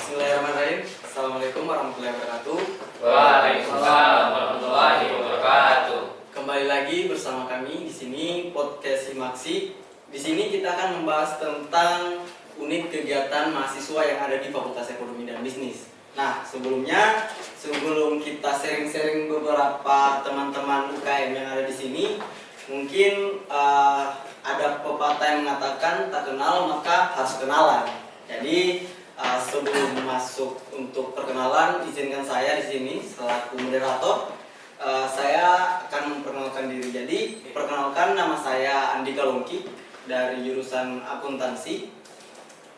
Bismillahirrahmanirrahim. Assalamualaikum warahmatullahi wabarakatuh. Waalaikumsalam warahmatullahi wabarakatuh. Kembali lagi bersama kami di sini podcast Simaksi. Di sini kita akan membahas tentang unit kegiatan mahasiswa yang ada di Fakultas Ekonomi dan Bisnis. Nah, sebelum kita sharing-sharing beberapa teman-teman UKM yang ada di sini, mungkin ada pepatah yang mengatakan tak kenal maka harus kenalan. Jadi sebelum masuk untuk perkenalan, izinkan saya di sini selaku moderator, saya akan memperkenalkan diri. Jadi, perkenalkan, nama saya Andika Longki dari jurusan akuntansi.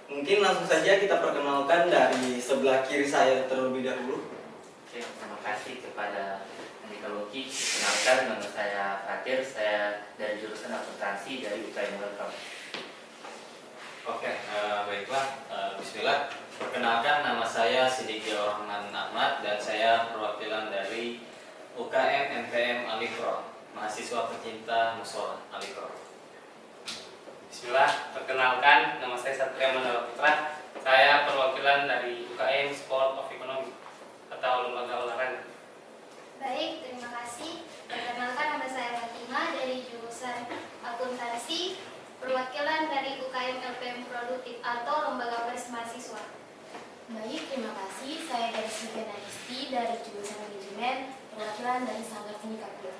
Mungkin langsung saja kita perkenalkan dari sebelah kiri saya terlebih dahulu. Oke, terima kasih kepada Andika Longki. Perkenalkan, nama saya Fatir, saya dari jurusan akuntansi dari UKM Welcome. Oke, baiklah. Bismillah. Perkenalkan, nama saya Sidiki Rahman Ahmad dan saya perwakilan dari UKM MPM Alikro, mahasiswa pecinta Musola Alikro. Bismillah, perkenalkan, nama saya Satria Mandala Putra. Saya perwakilan dari UKM Sport of Economy atau lembaga olahraga. Baik, terima kasih. Perkenalkan, nama saya Fatima dari jurusan akuntansi, perwakilan dari UKM LPM Produktif atau lembaga pers mahasiswa. Baik, terima kasih. Saya dari Sylvia Nadisti dari jurusan manajemen, perwakilan dari Sanggar Seni Kapil.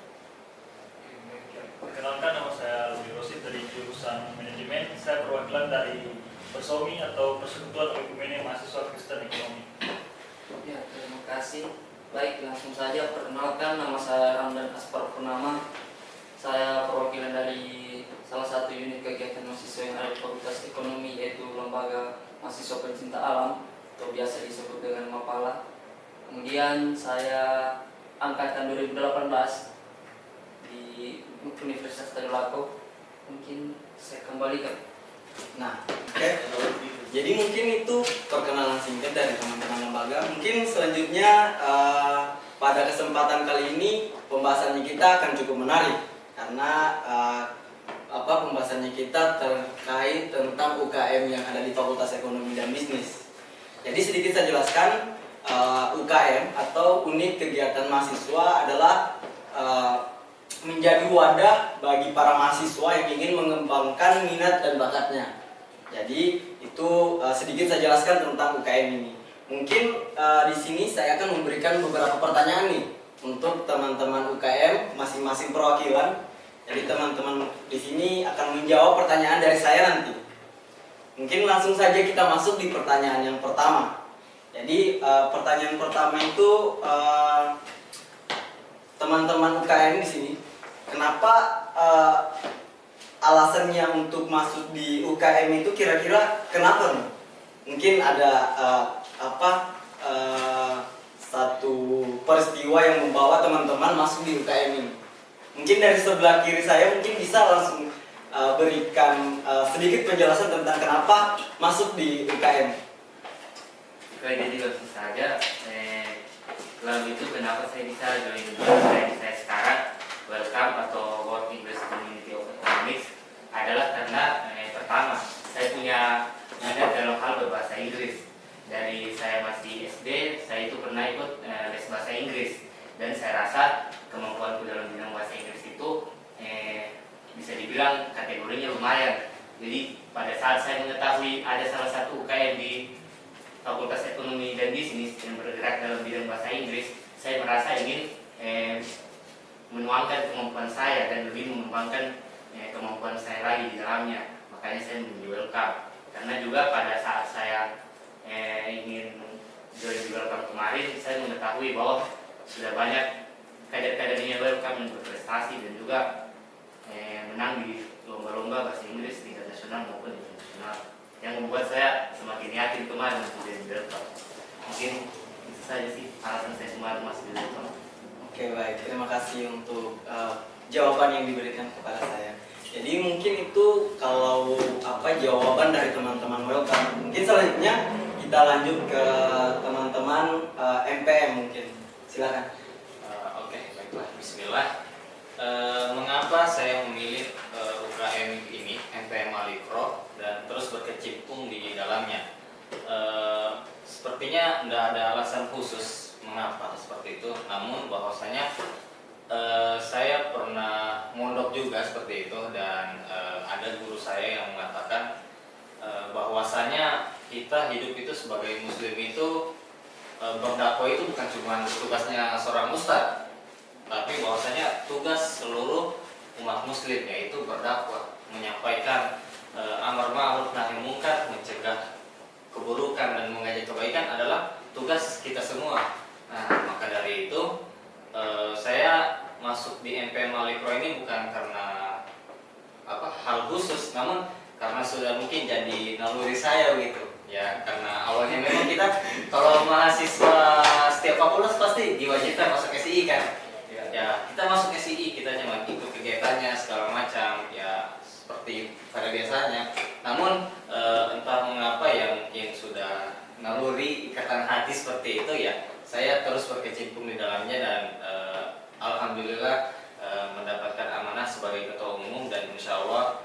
Perkenalkan, nama saya Rudi Rosid dari jurusan manajemen. Saya perwakilan dari Persomi atau Persekutuan Ekumene Mahasiswa Kristen Ekonomi. Ya, terima kasih. Baik, langsung saja perkenalkan, nama saya Ramdan Aspar Purnama. Saya perwakilan dari salah satu unit kegiatan mahasiswa yang ada di Fakultas Ekonomi, yaitu Lembaga Mahasiswa Pencinta Alam atau biasa disebut dengan MAPALA. Kemudian saya angkatan 2018 di Universitas Tadulako. Mungkin saya kembalikan. Nah, oke. Jadi mungkin itu perkenalan singkat dari teman-teman lembaga. Mungkin selanjutnya pada kesempatan kali ini pembahasannya kita akan cukup menarik karena pembahasannya kita terkait tentang UKM yang ada di Fakultas Ekonomi dan Bisnis. Jadi sedikit saya jelaskan, UKM atau unit kegiatan mahasiswa adalah menjadi wadah bagi para mahasiswa yang ingin mengembangkan minat dan bakatnya. Jadi itu sedikit saya jelaskan tentang UKM ini. Mungkin di sini saya akan memberikan beberapa pertanyaan nih untuk teman-teman UKM masing-masing perwakilan. Jadi teman-teman di sini akan menjawab pertanyaan dari saya nanti. Mungkin langsung saja kita masuk di pertanyaan yang pertama. Jadi pertanyaan pertama itu teman-teman UKM di sini, kenapa alasannya untuk masuk di UKM itu kira-kira kenapa nih? Mungkin ada satu peristiwa yang membawa teman-teman masuk di UKM ini. Mungkin dari sebelah kiri saya mungkin bisa langsung berikan sedikit penjelasan tentang kenapa masuk di UKM. Oke, jadi langsung saja. Lalu itu kenapa saya bisa join UKM saya sekarang, Welcome atau World English Community of Economics, adalah karena pertama saya punya minat dalam hal berbahasa Inggris. Dari saya masih SD, saya itu pernah ikut les bahasa Inggris dan saya rasa kemampuanku dalam bidang bahasa Inggris itu bisa dibilang kategorinya lumayan. Jadi pada saat saya mengetahui ada salah satu UKM di Fakultas Ekonomi dan Bisnis yang bergerak dalam bidang bahasa Inggris, saya merasa ingin menuangkan kemampuan saya dan lebih mengembangkan kemampuan saya lagi di dalamnya. Makanya saya memilih Welcome. Karena juga pada saat saya ingin join di Welcome kemarin, saya mengetahui bahwa sudah banyak kader-kadernya Welcome yang berprestasi dan juga menang di lomba-lomba bahasa Inggris tingkat nasional maupun internasional, yang membuat saya semakin yakin kemarin untuk jadi Welcome. Mungkin itu saja sih alasan saya kemarin masuk di Welcome. Oke, baik, terima kasih untuk jawaban yang diberikan kepada saya. Jadi mungkin itu kalau jawaban dari teman-teman Welcome. Mungkin selanjutnya kita lanjut ke teman-teman MPM mungkin. Silakan. Oke, baiklah. Bismillah. Mengapa saya memilih UKM ini, MPM Alikro, dan terus berkecimpung di dalamnya? sepertinya tidak ada alasan khusus mengapa seperti itu, namun bahwasanya saya pernah mondok juga seperti itu, dan ada guru saya yang mengatakan bahwasanya kita hidup itu sebagai muslim itu berdakwah itu bukan cuma tugasnya seorang ustadz, tapi bahwasanya tugas seluruh umat muslim, yaitu berdakwah, menyampaikan amar ma'ruf nahi munkar, mencegah keburukan dan mengajak kebaikan adalah tugas kita semua. Nah, maka dari itu saya masuk di MPM Malikro ini bukan karena hal khusus, namun karena sudah mungkin jadi naluri saya gitu ya. Karena awalnya memang kita kalau mahasiswa setiap fakultas pasti diwajibkan masuk SII kan ya, kita masuk SII, kita cuma ikut kegiatannya segala macam ya seperti pada biasanya. Namun entah mengapa ya, mungkin sudah naluri ikatan hati seperti itu ya, saya terus berkecimpung di dalamnya, dan alhamdulillah mendapatkan amanah sebagai ketua umum, dan insya Allah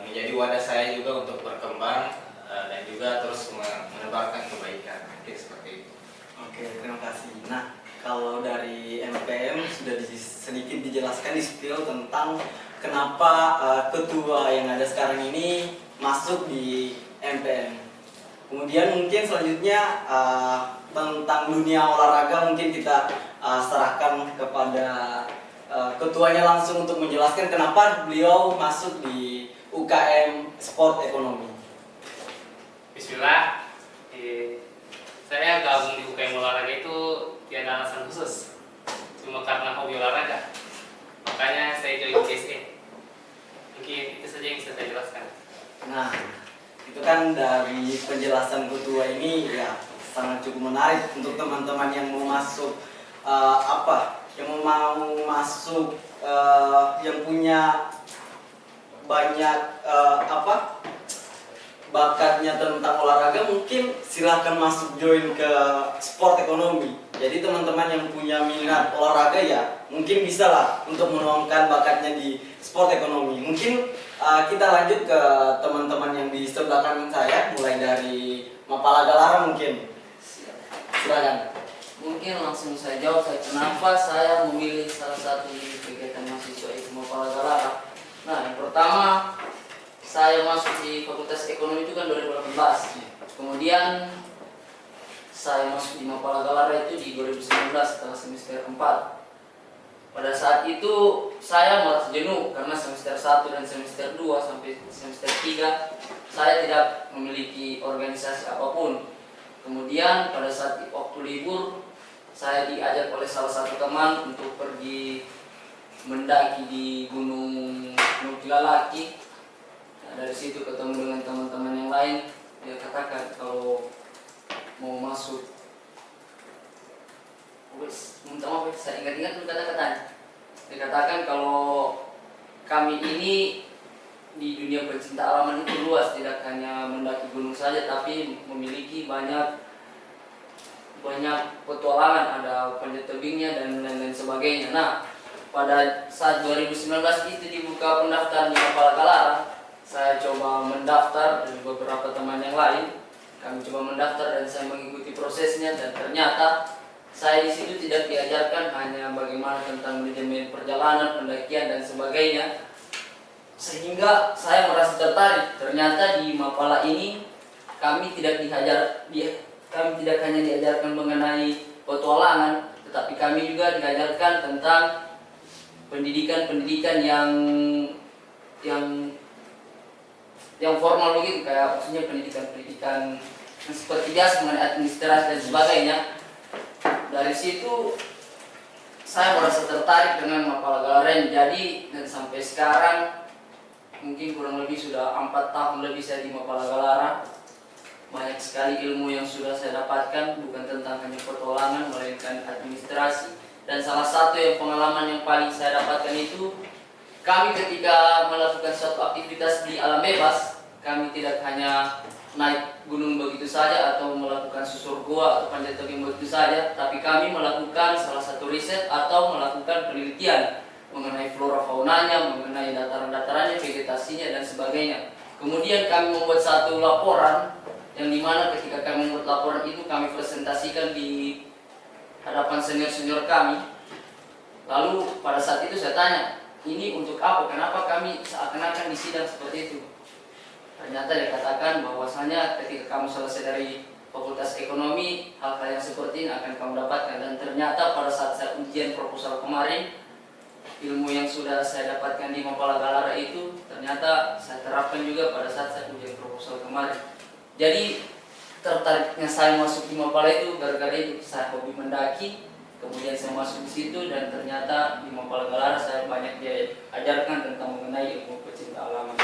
menjadi wadah saya juga untuk berkembang dan juga terus menebarkan kebaikan. Oke, seperti itu. Oke, terima kasih. Nah, kalau dari MPM sudah sedikit dijelaskan di spill tentang kenapa ketua yang ada sekarang ini masuk di MPM. Kemudian mungkin selanjutnya tentang dunia olahraga mungkin kita serahkan kepada ketuanya langsung untuk menjelaskan kenapa beliau masuk di UKM Sport Ekonomi. Bismillah. Saya gabung di UKM olahraga itu tiada alasan khusus, cuma karena hobi olahraga. Makanya saya join GSE. Mungkin itu saja yang bisa saya jelaskan. Nah, itu kan dari penjelasan ketua ini ya sangat cukup menarik untuk teman-teman yang mau masuk yang punya banyak bakatnya tentang olahraga, mungkin silahkan masuk join ke sport ekonomi. Jadi teman-teman yang punya minat olahraga ya mungkin bisa lah untuk menuangkan bakatnya di sport ekonomi. Mungkin kita lanjut ke teman-teman yang di sebelah kanan saya, mulai dari Mapala Galara mungkin. Silakan. Mungkin langsung saya jawab kenapa saya memilih salah satu kegiatan mahasiswa itu Mapala Galara. Nah, yang pertama saya masuk di Fakultas Ekonomi itu kan 2018. Kemudian saya masuk di Mapala Galara itu di 2019 setelah semester 4. Pada saat itu saya merasa jenuh karena semester 1 dan semester 2 sampai semester 3 saya tidak memiliki organisasi apapun. Kemudian pada saat waktu libur saya diajak oleh salah satu teman untuk pergi mendaki di Gunung Nuklalaki. Nah, dari situ ketemu dengan teman-teman yang lain. Dia katakan kalau mau masuk, minta maaf saya ingat-ingat dulu kata-katanya. Dia katakan kalau kami ini di dunia pencinta alam itu luas, tidak hanya mendaki gunung saja, tapi memiliki banyak petualangan, ada panjat tebingnya dan lain-lain sebagainya. Nah, pada saat 2019 itu dibuka pendaftaran di Mapala Galara, saya coba mendaftar dan beberapa teman yang lain. Kami coba mendaftar dan saya mengikuti prosesnya, dan ternyata saya di situ tidak diajarkan hanya bagaimana tentang manajemen perjalanan, pendakian dan sebagainya. Sehingga saya merasa tertarik. Ternyata di Mapala ini kami tidak hanya diajarkan mengenai petualangan, tetapi kami juga diajarkan tentang pendidikan yang formal begitu, kayak maksudnya pendidikan seperti biasa mengenai administrasi dan sebagainya. Dari situ saya merasa tertarik dengan Mapala Galara. Jadi dan sampai sekarang mungkin kurang lebih sudah 4 tahun lebih saya di Mapala Galara. Banyak sekali ilmu yang sudah saya dapatkan, bukan tentang hanya petualangan, melainkan administrasi. Dan salah satu pengalaman yang paling saya dapatkan itu, kami ketika melakukan suatu aktivitas di alam bebas, kami tidak hanya naik gunung begitu saja atau melakukan susur gua atau panjat tebing begitu saja, tapi kami melakukan salah satu riset atau melakukan penelitian mengenai flora faunanya, mengenai dataran-datarannya, vegetasinya dan sebagainya. Kemudian kami membuat satu laporan yang dimana ketika kami membuat laporan itu kami presentasikan di hadapan senior-senior kami. Lalu pada saat itu saya tanya, ini untuk apa? Kenapa kami seakan-akan di sidang seperti itu? Ternyata dia katakan bahwasanya ketika kamu selesai dari Fakultas Ekonomi, hal-hal yang seperti ini akan kamu dapatkan. Dan ternyata pada saat saya ujian proposal kemarin, ilmu yang sudah saya dapatkan di Mapala Galara itu ternyata saya terapkan juga pada saat saya ujian proposal kemarin. Jadi tertariknya saya masuk di Mapala itu gara-gara itu saya hobi mendaki, kemudian saya masuk di situ dan ternyata di Mapala Galara saya banyak diajarkan tentang mengenai ilmu pecinta alam.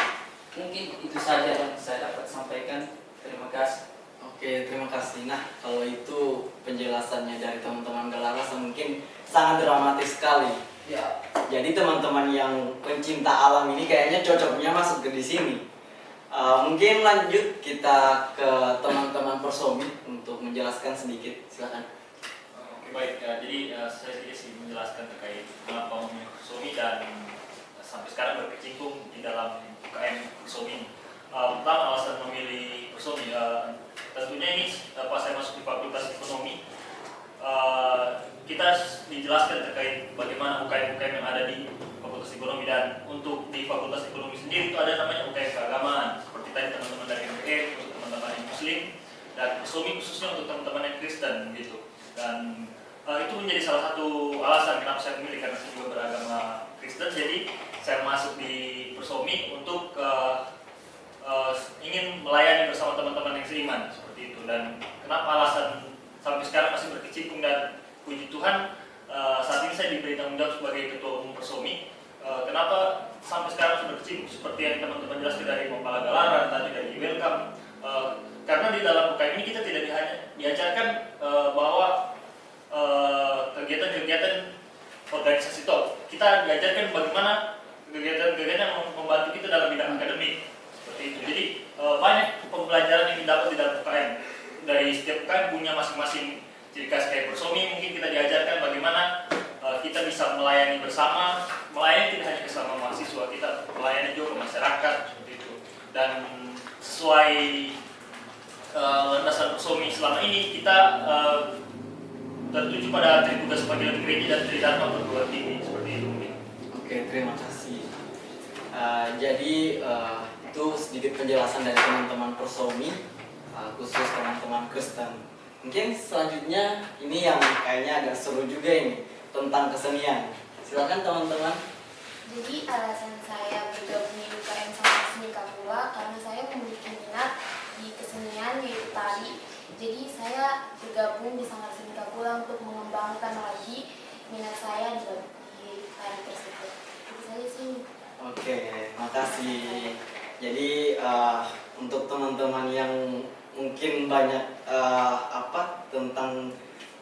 Mungkin itu saja yang saya dapat sampaikan. Terima kasih. Oke, terima kasih. Nah, kalau itu penjelasannya dari teman-teman Galara mungkin sangat dramatis sekali. Ya. Jadi teman-teman yang pencinta alam ini kayaknya cocoknya masuk ke di sini. Mungkin lanjut kita ke teman-teman Persomi untuk menjelaskan sedikit. Silakan. Oke, baik. Jadi saya sedikit sih menjelaskan terkait kenapa memilih Persomi dan sampai sekarang berkecimpung di dalam UKM Persomi. Pertama, alasan memilih Persomi. Tentunya ini pas saya masuk di Fakultas Ekonomi, kita dijelaskan terkait bagaimana UKM-UKM yang ada di Fakultas Ekonomi. Dan untuk di Fakultas Ekonomi sendiri itu ada namanya UKM keagamaan, seperti tadi teman-teman dari MPM untuk teman-teman yang Muslim, dan Persomi khususnya untuk teman-teman yang Kristen gitu. Dan itu menjadi salah satu alasan kenapa saya memilih, karena saya juga beragama Kristen. Jadi saya masuk di Persomi untuk ingin melayani bersama teman-teman yang seiman seperti itu. Dan kenapa alasan sampai sekarang masih berkecimpung, dan puji Tuhan saat ini saya diberi tanggung jawab sebagai ketua umum Persomi. Kenapa sampai sekarang masih berkecimpung seperti yang teman-teman jelaskan dari Mapala Galara tadi, dari Welcome, karena di dalam UKM ini kita tidak diajarkan bahwa kegiatan-kegiatan organisasi toh. Kita diajarkan bagaimana kegiatan-kegiatan yang membantu kita dalam bidang akademik seperti itu. Jadi banyak pembelajaran yang didapat di dalam UKM. Dari setiap UKM punya masing-masing ciri khas. Kayak Persomi mungkin kita diajarkan bagaimana kita bisa melayani bersama, melayani tidak hanya bersama mahasiswa, kita melayani juga ke masyarakat seperti itu. Dan sesuai landasan Persomi selama ini kita tertuju pada tugas panggilan gereja dan tridharma perguruan tinggi seperti itu. Oke, terima kasih. Jadi itu sedikit penjelasan dari teman-teman Persomi, khusus teman-teman Kristen. Mungkin selanjutnya ini yang kayaknya agak seru juga ini, tentang kesenian. Silakan teman-teman. Jadi alasan saya bergabung di UKM sama Seni Kapula karena saya memiliki minat di kesenian yaitu tari. Jadi saya bergabung di Sanggar Seni Kapula untuk mengembangkan lagi minat saya di tari tersebut. Itu saja sih. Oke, makasih. Jadi untuk teman-teman yang mungkin banyak tentang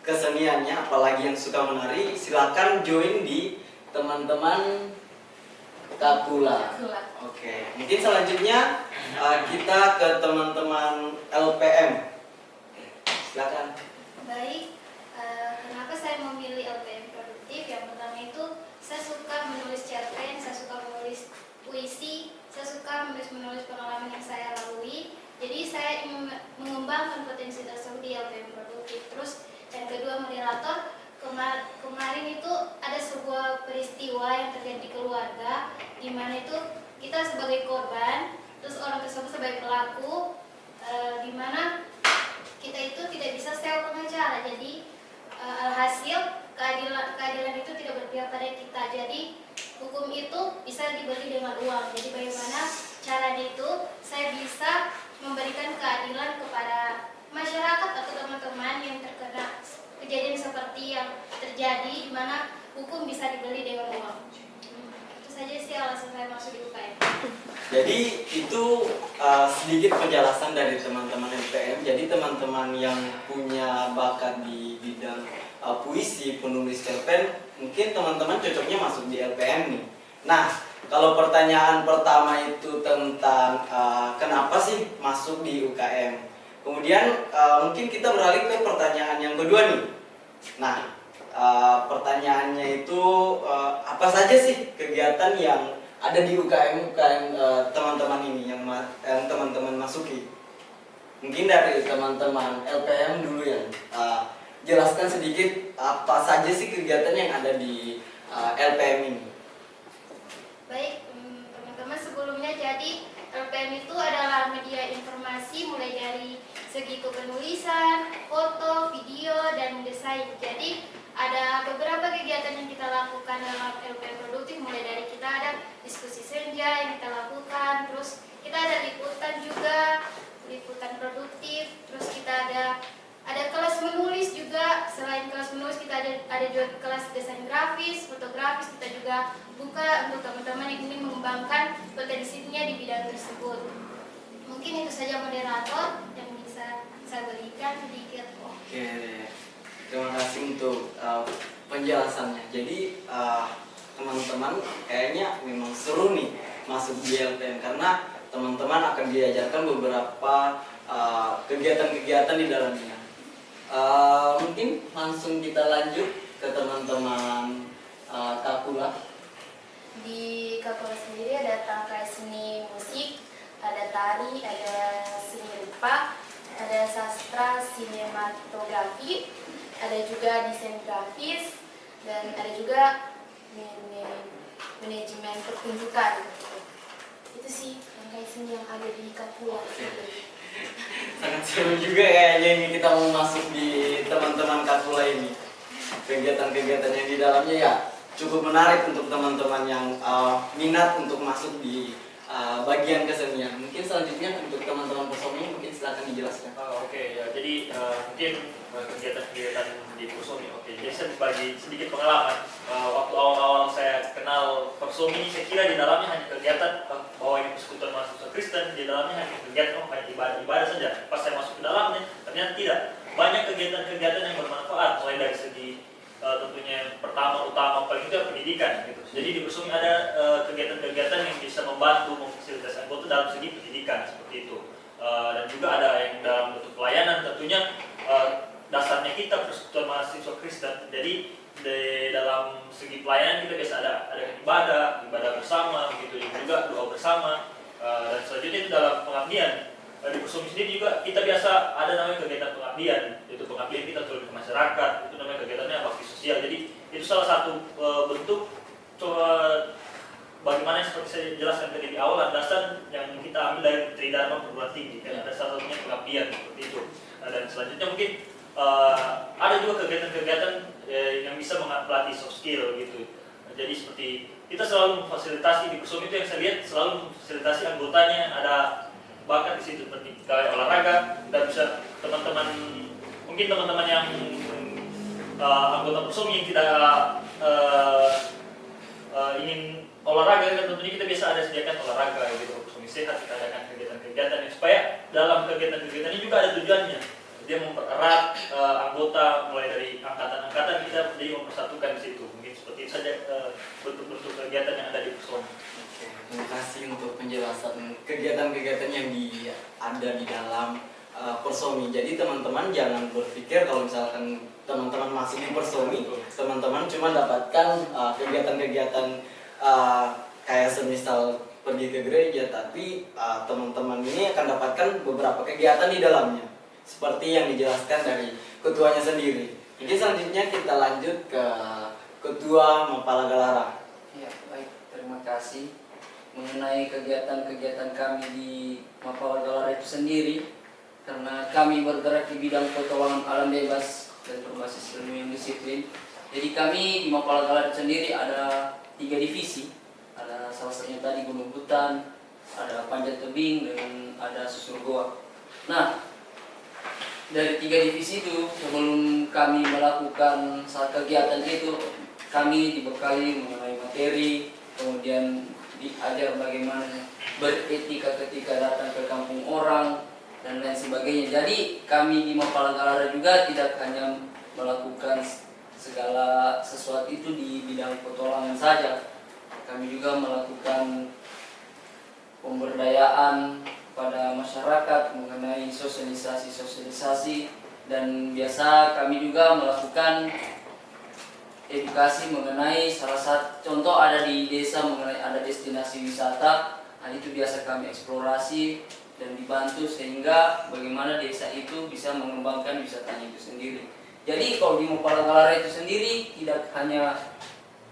keseniannya, apalagi yang suka menari, silakan join di teman-teman Kapula. Oke, mungkin selanjutnya kita ke teman-teman LPM. Silakan. Baik, kenapa saya memilih LPM produktif? Yang pertama itu saya suka menulis cerpen, saya suka menulis puisi, saya suka menulis pengalaman yang saya lalui. Jadi saya ingin mengembangkan potensi tersebut di LPM produktif. Terus yang kedua, moderator, kemarin itu ada sebuah peristiwa yang terjadi di keluarga, di mana itu kita sebagai korban, terus orang tersebut sebagai pelaku, di mana kita itu tidak bisa sewa pengacara. Jadi alhasil keadilan itu tidak berpihak pada kita. Jadi hukum itu bisa dibeli dengan uang. Jadi bagaimana caranya itu saya bisa memberikan keadilan kepada masyarakat atau teman-teman yang terkena kejadian seperti yang terjadi, di mana hukum bisa dibeli dengan uang. Itu saja sih alasan saya masuk di UKM. Jadi itu sedikit penjelasan dari teman-teman LPM. Jadi teman-teman yang punya bakat di bidang puisi, penulis cerpen, mungkin teman-teman cocoknya masuk di LPM nih. Nah, kalau pertanyaan pertama itu tentang kenapa sih masuk di UKM. Kemudian mungkin kita beralih ke pertanyaan yang kedua nih. Nah, pertanyaannya itu apa saja sih kegiatan yang ada di UKM teman-teman ini yang teman-teman masuki? Mungkin dari teman-teman LPM dulu yang jelaskan sedikit apa saja sih kegiatan yang ada di LPM ini. Baik, teman-teman, sebelumnya jadi LPM itu adalah media informasi mulai dari segi kepenulisan, foto, video, dan desain. Jadi ada beberapa kegiatan yang kita lakukan dalam LPM produktif, mulai dari kita ada diskusi senja yang kita lakukan, terus kita ada liputan juga, liputan produktif, terus kita ada kelas menulis juga. Selain kelas menulis kita ada juga kelas desain grafis, fotografis. Kita juga buka untuk teman-teman yang ingin mengembangkan potensinya di bidang tersebut. Mungkin itu saja moderator yang bisa saya berikan sedikit. Oke, terima kasih untuk penjelasannya. Jadi teman-teman kayaknya memang seru nih masuk di LPM karena teman-teman akan diajarkan beberapa kegiatan-kegiatan di dalamnya. Mungkin langsung kita lanjut ke teman-teman Kapula. Di Kapula sendiri ada tangkai seni musik, ada tari, ada seni rupa, ada sastra sinematografi, ada juga desain grafis, dan ada juga manajemen pertunjukan. Itu sih tangkai seni yang ada di Kapula. Sangat seru juga kayaknya ini kita mau masuk di teman-teman Kapula ini. Kegiatan-kegiatan yang di dalamnya ya cukup menarik untuk teman-teman yang minat untuk masuk di bagian kesenian. Mungkin selanjutnya untuk teman-teman Persomi mungkin silakan dijelaskan. Oke, ya, jadi mungkin kegiatan-kegiatan di Persomi. Oke, jadi saya berbagi sedikit pengalaman. Waktu awal-awal saya kenal Persomi, saya kira di dalamnya hanya kegiatan bahwa ini persekutuan mahasiswa Kristen, di dalamnya hanya kegiatan hanya ibadah saja. Pas saya masuk ke dalamnya, ternyata tidak. Banyak kegiatan-kegiatan yang bermanfaat, mulai dari segi tentunya pertama utama paling itu pendidikan gitu. Jadi di Persomi ada kegiatan-kegiatan yang bisa membantu memfasilitasi anggota dalam segi pendidikan seperti itu. Dan juga ada yang dalam bentuk pelayanan, tentunya dasarnya kita persekutuan mahasiswa Kristen. Jadi di dalam segi pelayanan kita biasa ada ibadah bersama begitu, juga doa bersama. Dan selanjutnya itu dalam pengabdian. Di Persomi sendiri juga kita biasa ada namanya kegiatan pengabdian, yaitu pengabdian kita turun ke masyarakat, itu namanya kegiatannya bakti sosial. Jadi itu salah satu bentuk coba bagaimana seperti saya jelaskan tadi di awal, landasan yang kita ambil dari Tridharma perguruan tinggi, kan ada salah satunya pengabdian seperti itu. Dan selanjutnya mungkin ada juga kegiatan-kegiatan yang bisa melatih soft skill gitu. Jadi seperti kita selalu memfasilitasi di Persomi itu yang saya lihat selalu memfasilitasi anggotanya, ada bakat di situ seperti kayak olahraga. Dan bisa teman-teman yang anggota Persomi yang tidak ingin olahraga, kan tentunya kita biasa ada sediakan olahraga gitu. Persomi sehat kita adakan kegiatan-kegiatan yang supaya dalam kegiatan-kegiatan ini juga ada tujuannya. Dia mempererat anggota mulai dari angkatan-angkatan kita jadi mempersatukan di situ. Mungkin seperti itu saja bentuk-bentuk kegiatan yang ada di Persomi. Terima kasih untuk penjelasan kegiatan-kegiatan yang ada di dalam Persomi. Jadi teman-teman jangan berpikir kalau misalkan teman-teman masuk di Persomi, teman-teman cuma dapatkan kegiatan-kegiatan kayak semisal pergi ke gereja, tapi teman-teman ini akan dapatkan beberapa kegiatan di dalamnya, seperti yang dijelaskan dari ketuanya sendiri. Jadi selanjutnya kita lanjut ke Ketua Mapala Galara. Ya, baik, terima kasih. Mengenai kegiatan-kegiatan kami di Mapala Galara itu sendiri, karena kami bergerak di bidang petualangan alam bebas dan berbasis ilmu yang disiplin. Jadi kami di Mapala Galara sendiri ada 3 divisi. Ada salah satunya tadi Gunung Hutan, ada Panjat Tebing, dan ada Susur Goa. Nah, dari 3 divisi itu sebelum kami melakukan saat kegiatan itu, kami dibekali mengenai materi, kemudian diajar bagaimana beretika ketika datang ke kampung orang dan lain sebagainya. Jadi kami di Mapala Galara juga tidak hanya melakukan segala sesuatu itu di bidang petualangan saja. Kami juga melakukan pemberdayaan pada masyarakat mengenai sosialisasi, dan biasa kami juga melakukan edukasi mengenai salah satu contoh ada di desa mengenai ada destinasi wisata. Nah, itu biasa kami eksplorasi dan dibantu sehingga bagaimana desa itu bisa mengembangkan wisatanya itu sendiri. Jadi kalau di Mapala Galara itu sendiri tidak hanya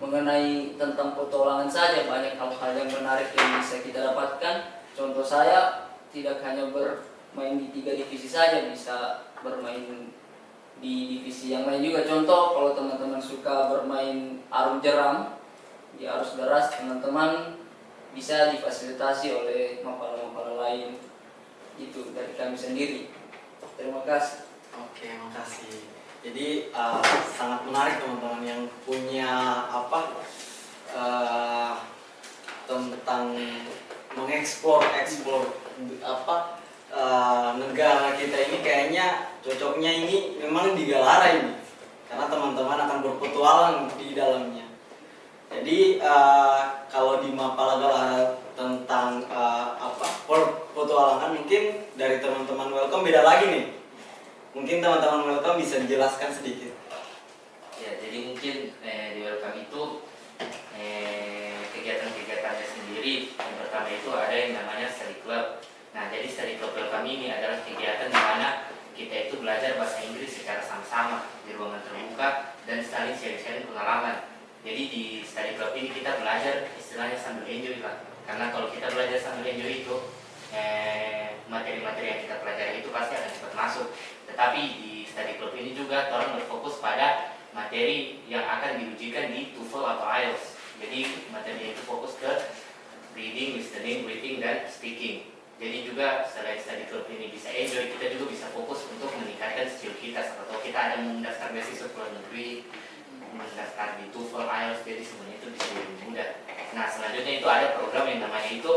mengenai tentang petualangan saja, banyak hal-hal yang menarik yang bisa kita dapatkan. Contoh saya tidak hanya bermain di 3 divisi saja, bisa bermain di divisi yang lain juga. Contoh kalau teman-teman suka bermain arung jeram di arus deras, teman-teman bisa difasilitasi oleh mapala-mapala lain. Itu dari kami sendiri. Terima kasih. Oke, makasih. Jadi sangat menarik teman-teman yang punya tentang mengeksplor negara kita ini. Kayaknya cocoknya ini memang di Galara ini, karena teman-teman akan berpetualang di dalamnya. Jadi kalau di Mapala Galara tentang petualangan, mungkin dari teman-teman welcome beda lagi nih. Mungkin teman-teman welcome bisa dijelaskan sedikit. Ya, jadi mungkin di welcome itu kegiatan-kegiatannya sendiri. Yang pertama itu ada yang namanya study club. Nah, jadi study club welcome ini adalah kegiatan di mana kita itu belajar bahasa Inggris secara sama-sama di ruangan terbuka dan saling sharing-sharing pengalaman. Jadi di study club ini kita belajar istilahnya sambil enjoy lah. Karena kalau kita belajar sambil enjoy itu materi-materi yang kita pelajari itu pasti akan cepat masuk. Tetapi di study club ini juga orang berfokus pada materi yang akan diujikan di TOEFL atau IELTS. Jadi materi itu fokus ke reading, listening, writing, dan speaking. Jadi juga selain study club ini bisa enjoy, kita juga bisa fokus untuk meningkatkan skill kita. Atau kita ada mendaftar beasiswa ke luar negeri, mendaftar di TOEFL, IELTS, jadi semuanya itu bisa lebih mudah. Nah, selanjutnya itu ada program yang namanya itu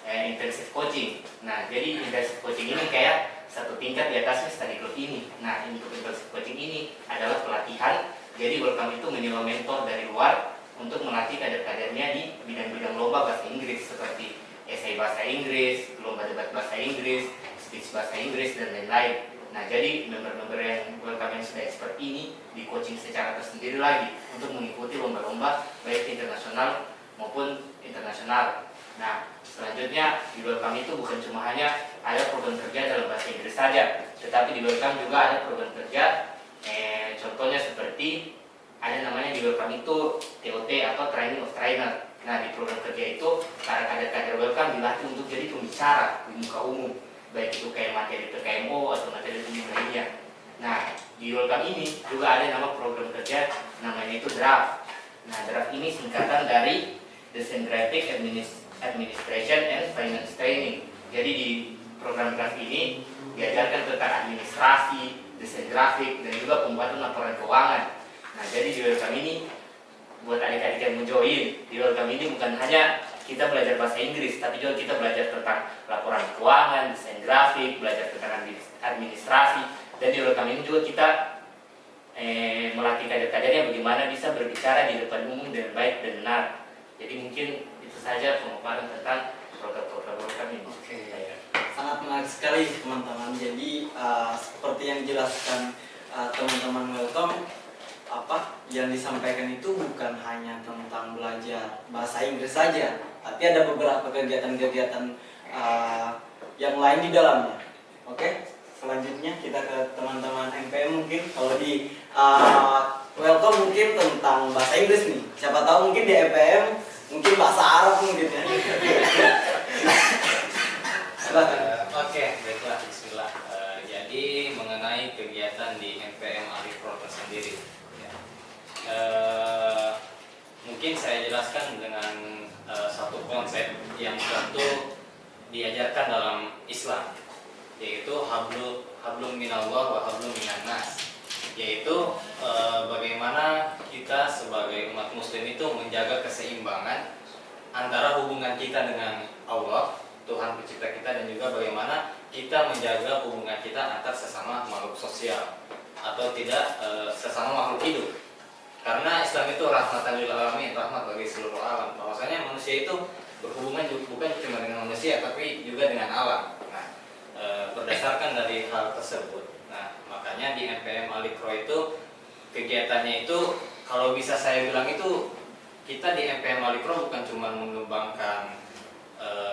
intensive coaching. Nah, jadi intensive coaching ini kayak satu tingkat di atasnya study club ini. Nah, untuk intensive coaching ini adalah pelatihan. Jadi welcome itu menyewa mentor dari luar untuk melatih kader-kadernya di bidang-bidang lomba bahasa Inggris seperti essay bahasa Inggris, lomba debat bahasa Inggris, speech bahasa Inggris, dan lain-lain. Nah, jadi member-member yang welcome yang sudah expert ini di coaching secara tersendiri lagi untuk mengikuti lomba-lomba baik internasional maupun internasional. Nah, selanjutnya di welcome itu bukan cuma hanya ada program kerja dalam bahasa Inggris saja, tetapi di welcome juga ada program kerja. Contohnya seperti ada namanya di welcome itu TOT atau Training of Trainer. Nah, di program kerja itu para kader-kader welcome dilatih untuk jadi pembicara di muka umum, baik itu kayak materi PKMO atau materi umum lainnya. Nah, di welcome ini juga ada nama program kerja namanya itu draft. Nah, draft ini singkatan dari Decentralized Administration and Finance Training. Jadi di program draft ini diajarkan tentang administrasi, desain grafik, dan juga pembuatan laporan keuangan. Nah, jadi di welcome ini buat adik-adik yang mau join, di welcome ini bukan hanya kita belajar bahasa Inggris, tapi juga kita belajar tentang laporan keuangan, desain grafik, belajar tentang administrasi, dan di welcome ini juga kita melatih kader-kadernya bagaimana bisa berbicara di depan umum dengan baik dan benar. Jadi mungkin itu saja pemaparan tentang program-program welcome ini. Oke, sangat menarik sekali teman-teman. Jadi seperti yang dijelaskan teman-teman welcome, yang disampaikan itu bukan hanya tentang belajar bahasa Inggris saja, tapi ada beberapa kegiatan-kegiatan yang lain di dalamnya. Oke, selanjutnya kita ke teman-teman MPM. Mungkin kalau di welcome mungkin tentang bahasa Inggris nih. Siapa tahu mungkin di MPM mungkin bahasa Arab mungkin ya. Oke, baiklah, bismillah. Jadi mengenai kegiatan di MPM Alipro sendiri, mungkin saya jelaskan dengan satu konsep yang tentu diajarkan dalam Islam, yaitu hablum minallah wa hablum minannas, yaitu bagaimana kita sebagai umat muslim itu menjaga keseimbangan antara hubungan kita dengan Allah, Tuhan pencipta kita, dan juga bagaimana kita menjaga hubungan kita antar sesama makhluk sosial atau tidak sesama makhluk hidup. Karena Islam itu rahmatan lil alamin, rahmat bagi seluruh alam. Bahwasanya manusia itu berhubungan bukan cuma dengan manusia, tapi juga dengan alam. Nah, berdasarkan dari hal tersebut, nah makanya di MPM Alikro itu kegiatannya itu, kalau bisa saya bilang itu, kita di MPM Alikro bukan cuma mengembangkan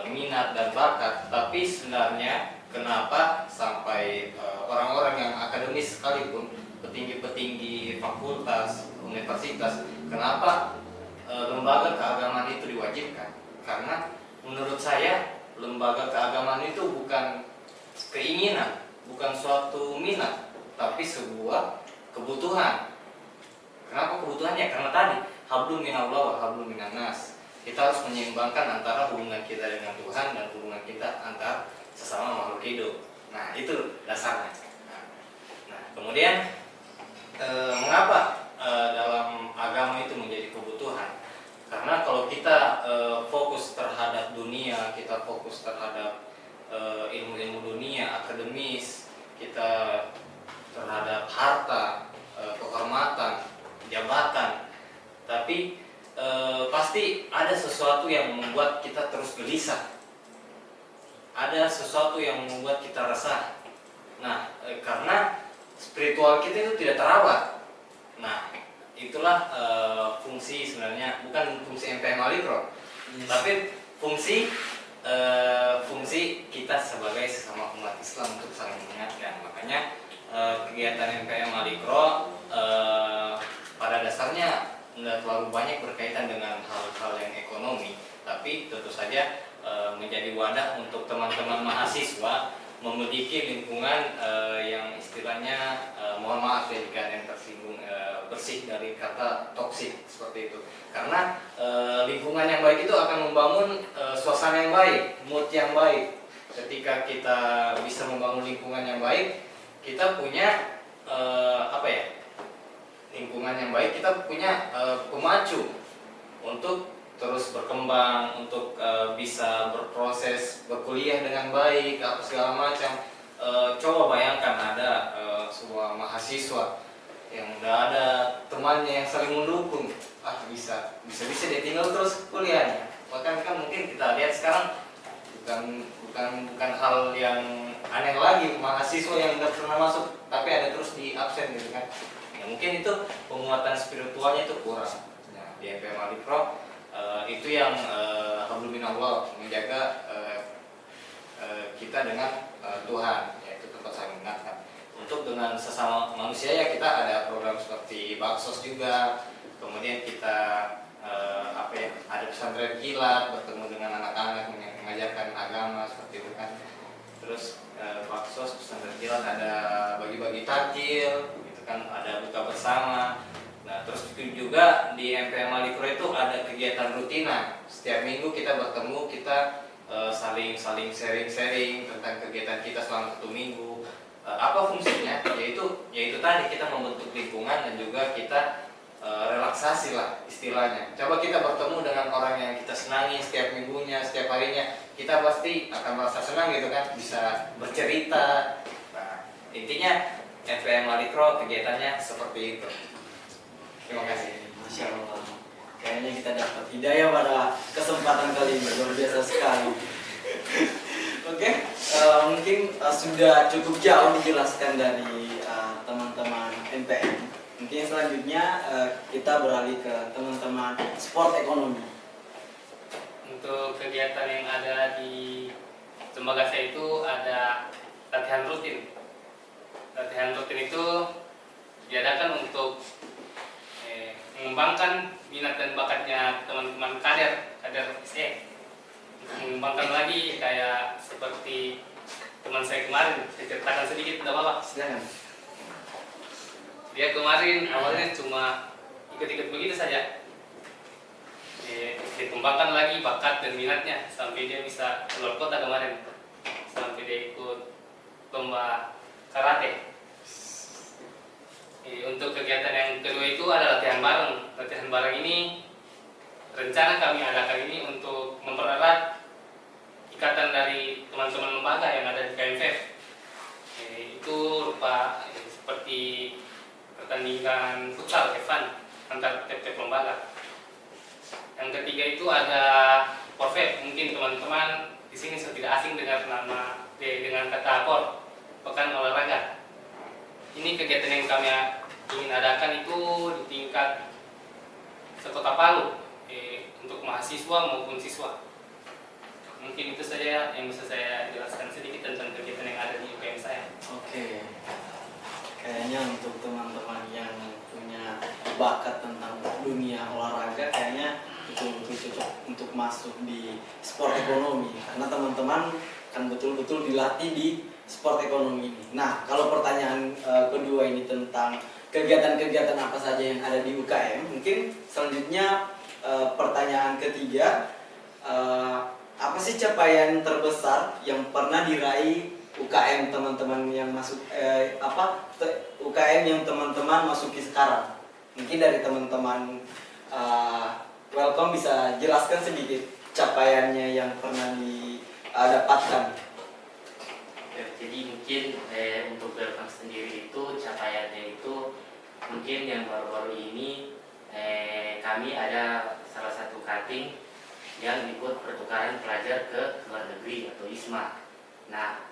minat dan bakat, tapi sebenarnya kenapa sampai orang-orang yang akademis sekalipun, petinggi-petinggi fakultas, universitas, kenapa lembaga keagamaan itu diwajibkan? Karena menurut saya lembaga keagamaan itu bukan keinginan, bukan suatu minat, tapi sebuah kebutuhan. Kenapa kebutuhannya? Karena tadi hablum minallah wa hablum minannas. Kita harus menyeimbangkan antara hubungan kita dengan Tuhan dan hubungan kita antar sesama makhluk hidup. Nah, itu dasarnya. Nah, kemudian mengapa dalam agama itu menjadi kebutuhan? Karena kalau kita fokus terhadap dunia, kita fokus terhadap ilmu-ilmu dunia, akademis, kita terhadap harta, kehormatan, jabatan, tapi pasti ada sesuatu yang membuat kita terus gelisah, ada sesuatu yang membuat kita resah. Nah, karena spiritual kita itu tidak terawat. Nah, itulah fungsi sebenarnya, bukan fungsi MPM Alikro, tapi fungsi kita sebagai sesama umat Islam untuk saling mengingatkan. Makanya kegiatan MPM Alikro pada dasarnya nggak terlalu banyak berkaitan dengan hal-hal yang ekonomi, tapi tentu saja menjadi wadah untuk teman-teman mahasiswa memiliki lingkungan yang istilahnya mohon maaf ya jika ada yang tersinggung, bersih dari kata toksik seperti itu. Karena lingkungan yang baik itu akan membangun suasana yang baik, mood yang baik. Ketika kita bisa membangun lingkungan yang baik, kita punya lingkungan yang baik, kita punya pemacu untuk terus berkembang, untuk bisa berproses, berkuliah dengan baik, apa segala macam. Coba bayangkan ada sebuah mahasiswa yang udah ada temannya yang saling mendukung, bisa dia tinggal terus kuliahnya. Bahkan kan mungkin kita lihat sekarang bukan hal yang aneh lagi, mahasiswa yang udah pernah masuk tapi ada terus di absen gitu kan. Mungkin itu penguatan spiritualnya itu kurang. Nah, di MPM Alikro itu yang hablum minallah, menjaga kita dengan Tuhan, yaitu tempat saling mengingatkan. Untuk dengan sesama manusia ya kita ada program seperti baksos juga. Kemudian kita ada pesantren kilat, bertemu dengan anak-anak mengajarkan agama seperti itu kan. Terus baksos, pesantren kilat, ada bagi-bagi takjil kan, ada buka bersama. Nah, terus juga di MPM Alikro itu ada kegiatan rutinan. Setiap minggu kita bertemu, kita saling sharing tentang kegiatan kita selama 1 minggu. Apa fungsinya? Yaitu tadi kita membentuk lingkungan dan juga kita relaksasi lah istilahnya. Coba kita bertemu dengan orang yang kita senangi setiap minggunya, setiap harinya, kita pasti akan merasa senang gitu kan, bisa bercerita. Nah, intinya MPM Alikro kegiatannya seperti itu. Terima kasih. Masya Allah. Kayaknya kita dapat hidayah pada kesempatan kali ini, luar biasa sekali. Oke, mungkin sudah cukup jauh dijelaskan dari teman-teman MPM. Mungkin selanjutnya kita beralih ke teman-teman sport ekonomi. Untuk kegiatan yang ada di lembaga saya itu ada latihan rutin. Latihan rutin itu diadakan untuk mengembangkan minat dan bakatnya teman-teman kader SE. Untuk mengembangkan lagi kayak seperti teman saya kemarin, saya ceritakan sedikit, tidak apa-apa. Silakan. Dia kemarin awalnya cuma ikut-ikut begitu saja. Dikembangkan lagi bakat dan minatnya sampai dia bisa keluar kota kemarin. Sampai dia ikut lomba karate. Untuk kegiatan yang kedua itu ada latihan bareng. Latihan bareng ini rencana kami adakan ini untuk mempererat ikatan dari teman-teman lembaga yang ada di KMF. Itu rupa seperti pertandingan futsal Evan antar tiap-tiap lembaga. Yang ketiga itu ada Porvet. Mungkin teman-teman di sini sudah tidak asing dengan kata POR, Pekan Olahraga. Ini kegiatan yang kami ingin adakan itu di tingkat sekota Palu untuk mahasiswa maupun siswa. Mungkin itu saja yang bisa saya jelaskan sedikit tentang kegiatan yang ada di UKM saya. Oke. Kayaknya untuk teman-teman yang punya bakat tentang dunia olahraga kayaknya betul-betul cocok untuk masuk di sport ekonomi karena teman-teman kan betul-betul dilatih di sport ekonomi ini. Nah, kalau pertanyaan kedua ini tentang kegiatan-kegiatan apa saja yang ada di UKM, mungkin selanjutnya pertanyaan ketiga, apa sih capaian terbesar yang pernah diraih UKM teman-teman yang masuk UKM yang teman-teman masuki sekarang? Mungkin dari teman-teman Welcome bisa jelaskan sedikit capaiannya yang pernah didapatkan. Jadi mungkin untuk Welcome sendiri itu capaiannya itu mungkin yang baru-baru ini kami ada salah satu cutting yang ikut pertukaran pelajar ke luar negeri atau ISMA. Nah,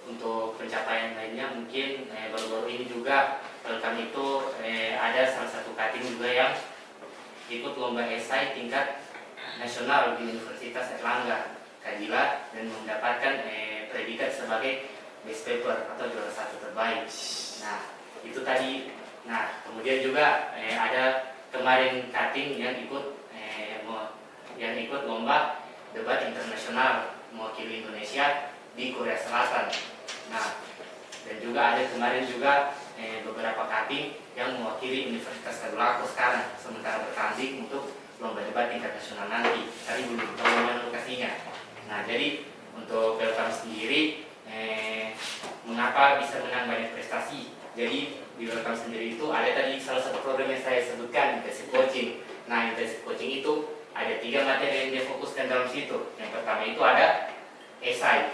untuk pencapaian lainnya mungkin baru-baru ini juga Welcome itu ada salah satu cutting juga yang ikut lomba esai tingkat nasional di Universitas Airlangga Kadila dan mendapatkan predikat sebagai best paper atau juara satu terbaik. Nah, itu tadi. Nah, kemudian juga ada kemarin cutting yang ikut lomba debat internasional mewakili Indonesia di Korea Selatan. Nah, dan juga ada kemarin juga beberapa cutting yang mewakili Universitas Tadulako sekarang sementara bertanding untuk lomba debat tingkat nasional nanti. Tadi belum tahu lokasinya. Nah, jadi untuk Welcome sendiri mengapa bisa menang banyak prestasi? Jadi di Welcome sendiri itu ada tadi salah satu program yang saya sebutkan, intensive coaching. Nah, intensive coaching itu ada 3 materi yang dia fokuskan dalam situ. Yang pertama itu ada esai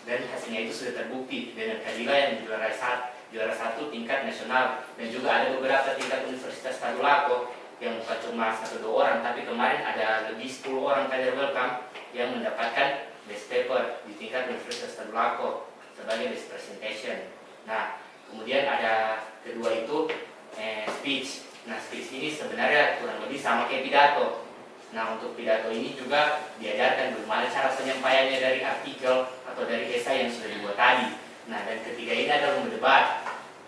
dan hasilnya itu sudah terbukti dengan Kadila yang juara satu tingkat nasional dan juga ada beberapa tingkat Universitas Tadulako yang bukan cuma 1-2 orang tapi kemarin ada lebih 10 orang kader Welcome yang mendapatkan best paper di tingkat Universitas Tadulako sebagai best presentation. Nah, kemudian ada kedua itu speech. Nah, speech ini sebenarnya kurang lebih sama kayak pidato. Nah, untuk pidato ini juga diajarkan bagaimana cara penyampaiannya dari artikel atau dari esai yang sudah dibuat tadi. Nah, dan ketiga ini ada lomba debat.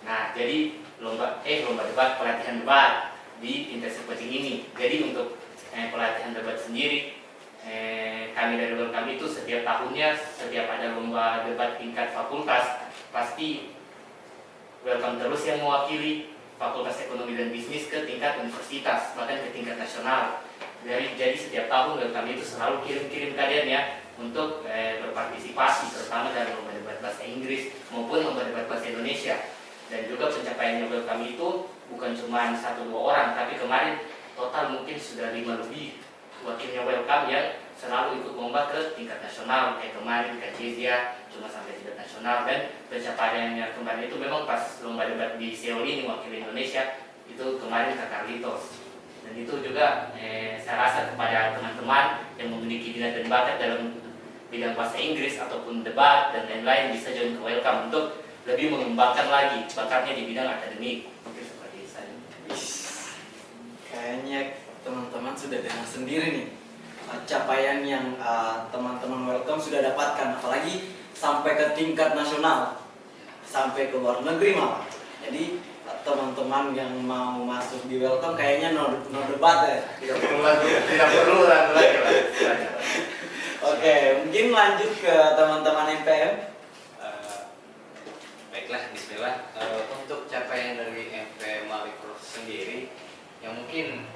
Nah, jadi lomba debat, pelatihan debat di intensive coaching ini. Jadi untuk pelatihan debat sendiri kami dari Welcome itu setiap tahunnya setiap ada lomba debat tingkat fakultas pasti Welcome terus yang mewakili Fakultas Ekonomi dan Bisnis ke tingkat universitas bahkan ke tingkat nasional. Jadi setiap tahun Welcome itu selalu kirim kadernya untuk berpartisipasi terutama dalam lomba debat bahasa Inggris maupun lomba debat bahasa Indonesia. Dan juga pencapaiannya Welcome itu bukan cuma 1-2 orang tapi kemarin total mungkin sudah 5 lebih wakilnya Welcome yang selalu ikut lomba ke tingkat nasional kayak kemarin Kak Jezia cuma sampai tingkat nasional dan pencapaiannya kemarin itu memang pas lomba debat di Seoul ini mewakili Indonesia itu kemarin Kak Carlitos. Dan itu juga saya rasa kepada teman-teman yang memiliki minat dan bakat dalam bidang bahasa Inggris ataupun debat dan lain-lain bisa join ke Welcome untuk lebih mengembangkan lagi bakatnya di bidang akademik. Mungkin seperti itu saja. Kayaknya teman-teman sudah dengar sendiri nih capaian yang teman-teman Welcome sudah dapatkan, apalagi sampai ke tingkat nasional, sampai ke luar negeri malah. Jadi teman-teman yang mau masuk di Welcome kayaknya no debat ya. Tidak perlu lagi. Oke, mungkin lanjut ke teman-teman MPM. Baiklah, bismillah. Untuk capaian dari MP Malikro sendiri yang mungkin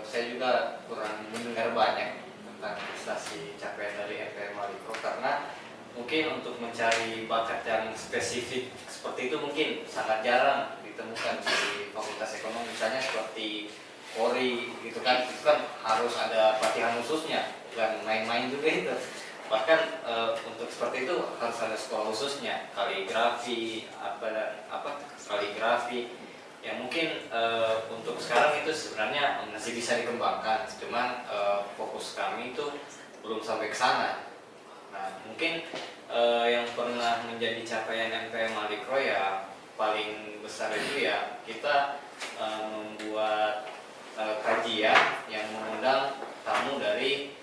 saya juga kurang mendengar banyak tentang prestasi capaian dari MP Malikro karena mungkin untuk mencari bakat yang spesifik seperti itu mungkin sangat jarang ditemukan di Fakultas Ekonomi, misalnya seperti Polri gitu kan, itu kan harus ada pelatihan khususnya, bukan main-main juga itu. Bahkan untuk seperti itu harus ada sekolah khususnya, kaligrafi kaligrafi yang mungkin untuk sekarang itu sebenarnya masih bisa dikembangkan, cuman fokus kami itu belum sampai ke sana. Nah, mungkin yang pernah menjadi capaian MPM Malikro ya paling besar itu ya kita membuat kajian yang mengundang tamu dari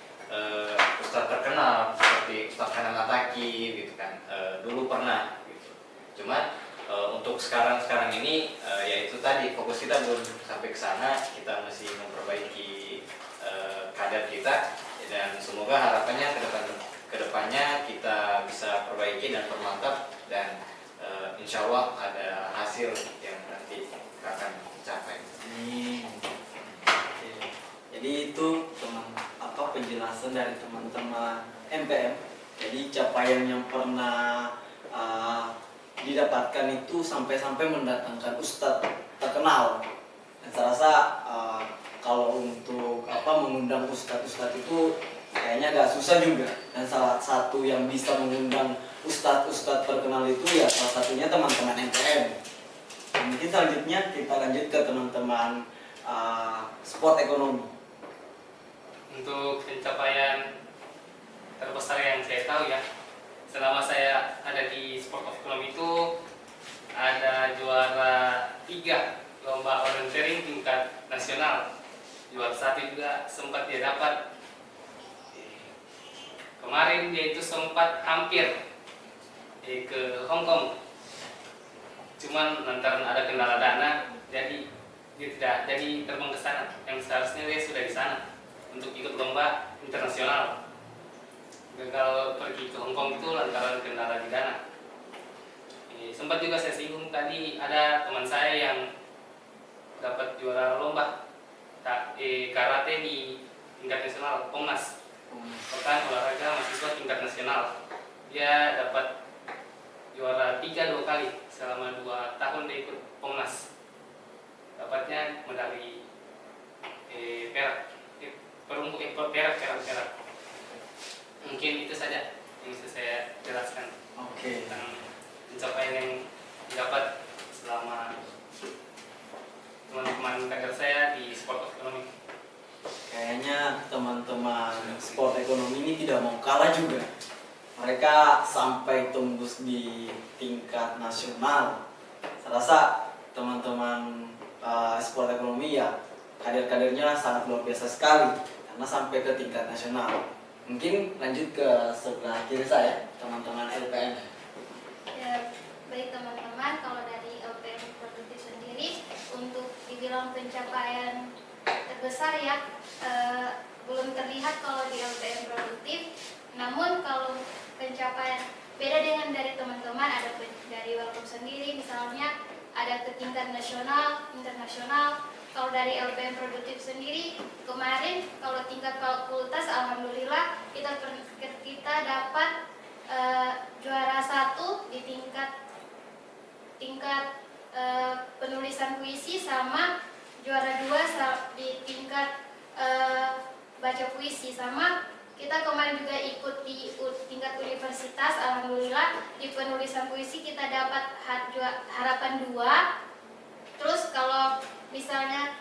ustadz terkenal seperti Ustadz Hanan Ataki gitu kan, dulu pernah gitu. Cuma untuk sekarang ini ya itu tadi, fokus kita belum sampai ke sana, kita masih memperbaiki kader kita, dan semoga harapannya kedepannya kita bisa perbaiki dan permantap, dan insya Allah ada hasil yang nanti akan dicapai. Oke. Jadi itu penjelasan dari teman-teman MPM. Jadi capaian yang pernah didapatkan itu sampai mendatangkan ustadz terkenal. Dan saya rasa kalau untuk mengundang ustadz itu kayaknya agak susah juga. Dan salah satu yang bisa mengundang ustadz terkenal itu ya salah satunya teman-teman MPM. Mungkin selanjutnya kita lanjut ke teman-teman sport ekonomi. Untuk pencapaian terbesar yang saya tahu ya, selama saya ada di sport of economy itu ada juara 3 lomba orienteering tingkat nasional, juara 1 juga sempat dia dapat. Kemarin dia itu sempat hampir ke Hong Kong, cuman lantaran ada kendala dana, jadi dia tidak jadi terbang ke sana. Yang seharusnya dia sudah di sana untuk ikut lomba internasional. Gagal pergi ke Hong Kong itu lantaran kendala di dana. Sempat juga saya singgung tadi, ada teman saya yang dapat juara lomba karate di tingkat nasional, Pomnas, pekan olahraga mahasiswa tingkat nasional. Dia dapat juara 3 2 kali selama 2 tahun dia ikut Pomnas. Dapatnya medali perak. Perak. Mungkin itu saja yang bisa saya jelaskan. Oke. Tentang pencapaian yang didapat selama teman-teman kader saya di sport ekonomi. Kayaknya teman-teman sport ekonomi ini tidak mau kalah juga. Mereka sampai tembus di tingkat nasional. Saya rasa teman-teman sport ekonomi ya kader-kadernya sangat luar biasa sekali karena sampai ke tingkat nasional. Mungkin lanjut ke sebelah kiri saya, teman-teman LPM. Ya, baik teman-teman, kalau dari LPM Produktif sendiri untuk dibilang pencapaian terbesar ya belum terlihat kalau di LPM Produktif. Namun kalau pencapaian beda dengan dari teman-teman, ada dari Welcome sendiri misalnya ada ke tingkat nasional, internasional. Kalau dari LPM Produktif sendiri kemarin kalau tingkat fakultas alhamdulillah kita dapat juara 1 di tingkat penulisan puisi, sama juara 2 di tingkat baca puisi. Sama kita kemarin juga ikut di tingkat universitas, alhamdulillah di penulisan puisi kita dapat harapan 2. Terus kalau misalnya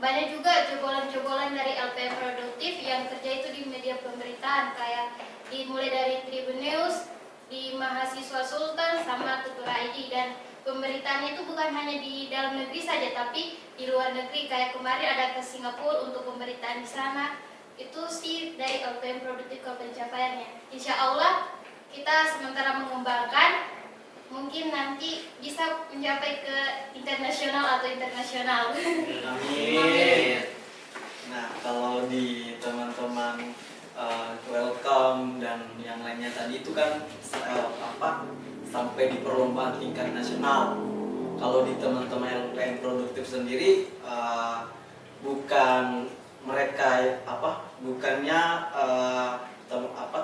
banyak juga jebolan-jebolan dari LPM Produktif yang kerja itu di media pemberitaan, kayak dimulai dari Tribun News, di Mahasiswa Sultan, sama Tutur ID. Dan pemberitaannya itu bukan hanya di dalam negeri saja, tapi di luar negeri. Kayak kemarin ada ke Singapura untuk pemberitaan di sana. Itu sih dari LPM Produktif ke pencapaiannya. Insya Allah kita sementara mengembangkan, mungkin nanti bisa mencapai ke tingkat nasional atau internasional. Amin. Nah, kalau di teman-teman Welcome dan yang lainnya tadi itu kan sampai di perlombaan tingkat nasional. Kalau di teman-teman LPM Produktif sendiri bukan mereka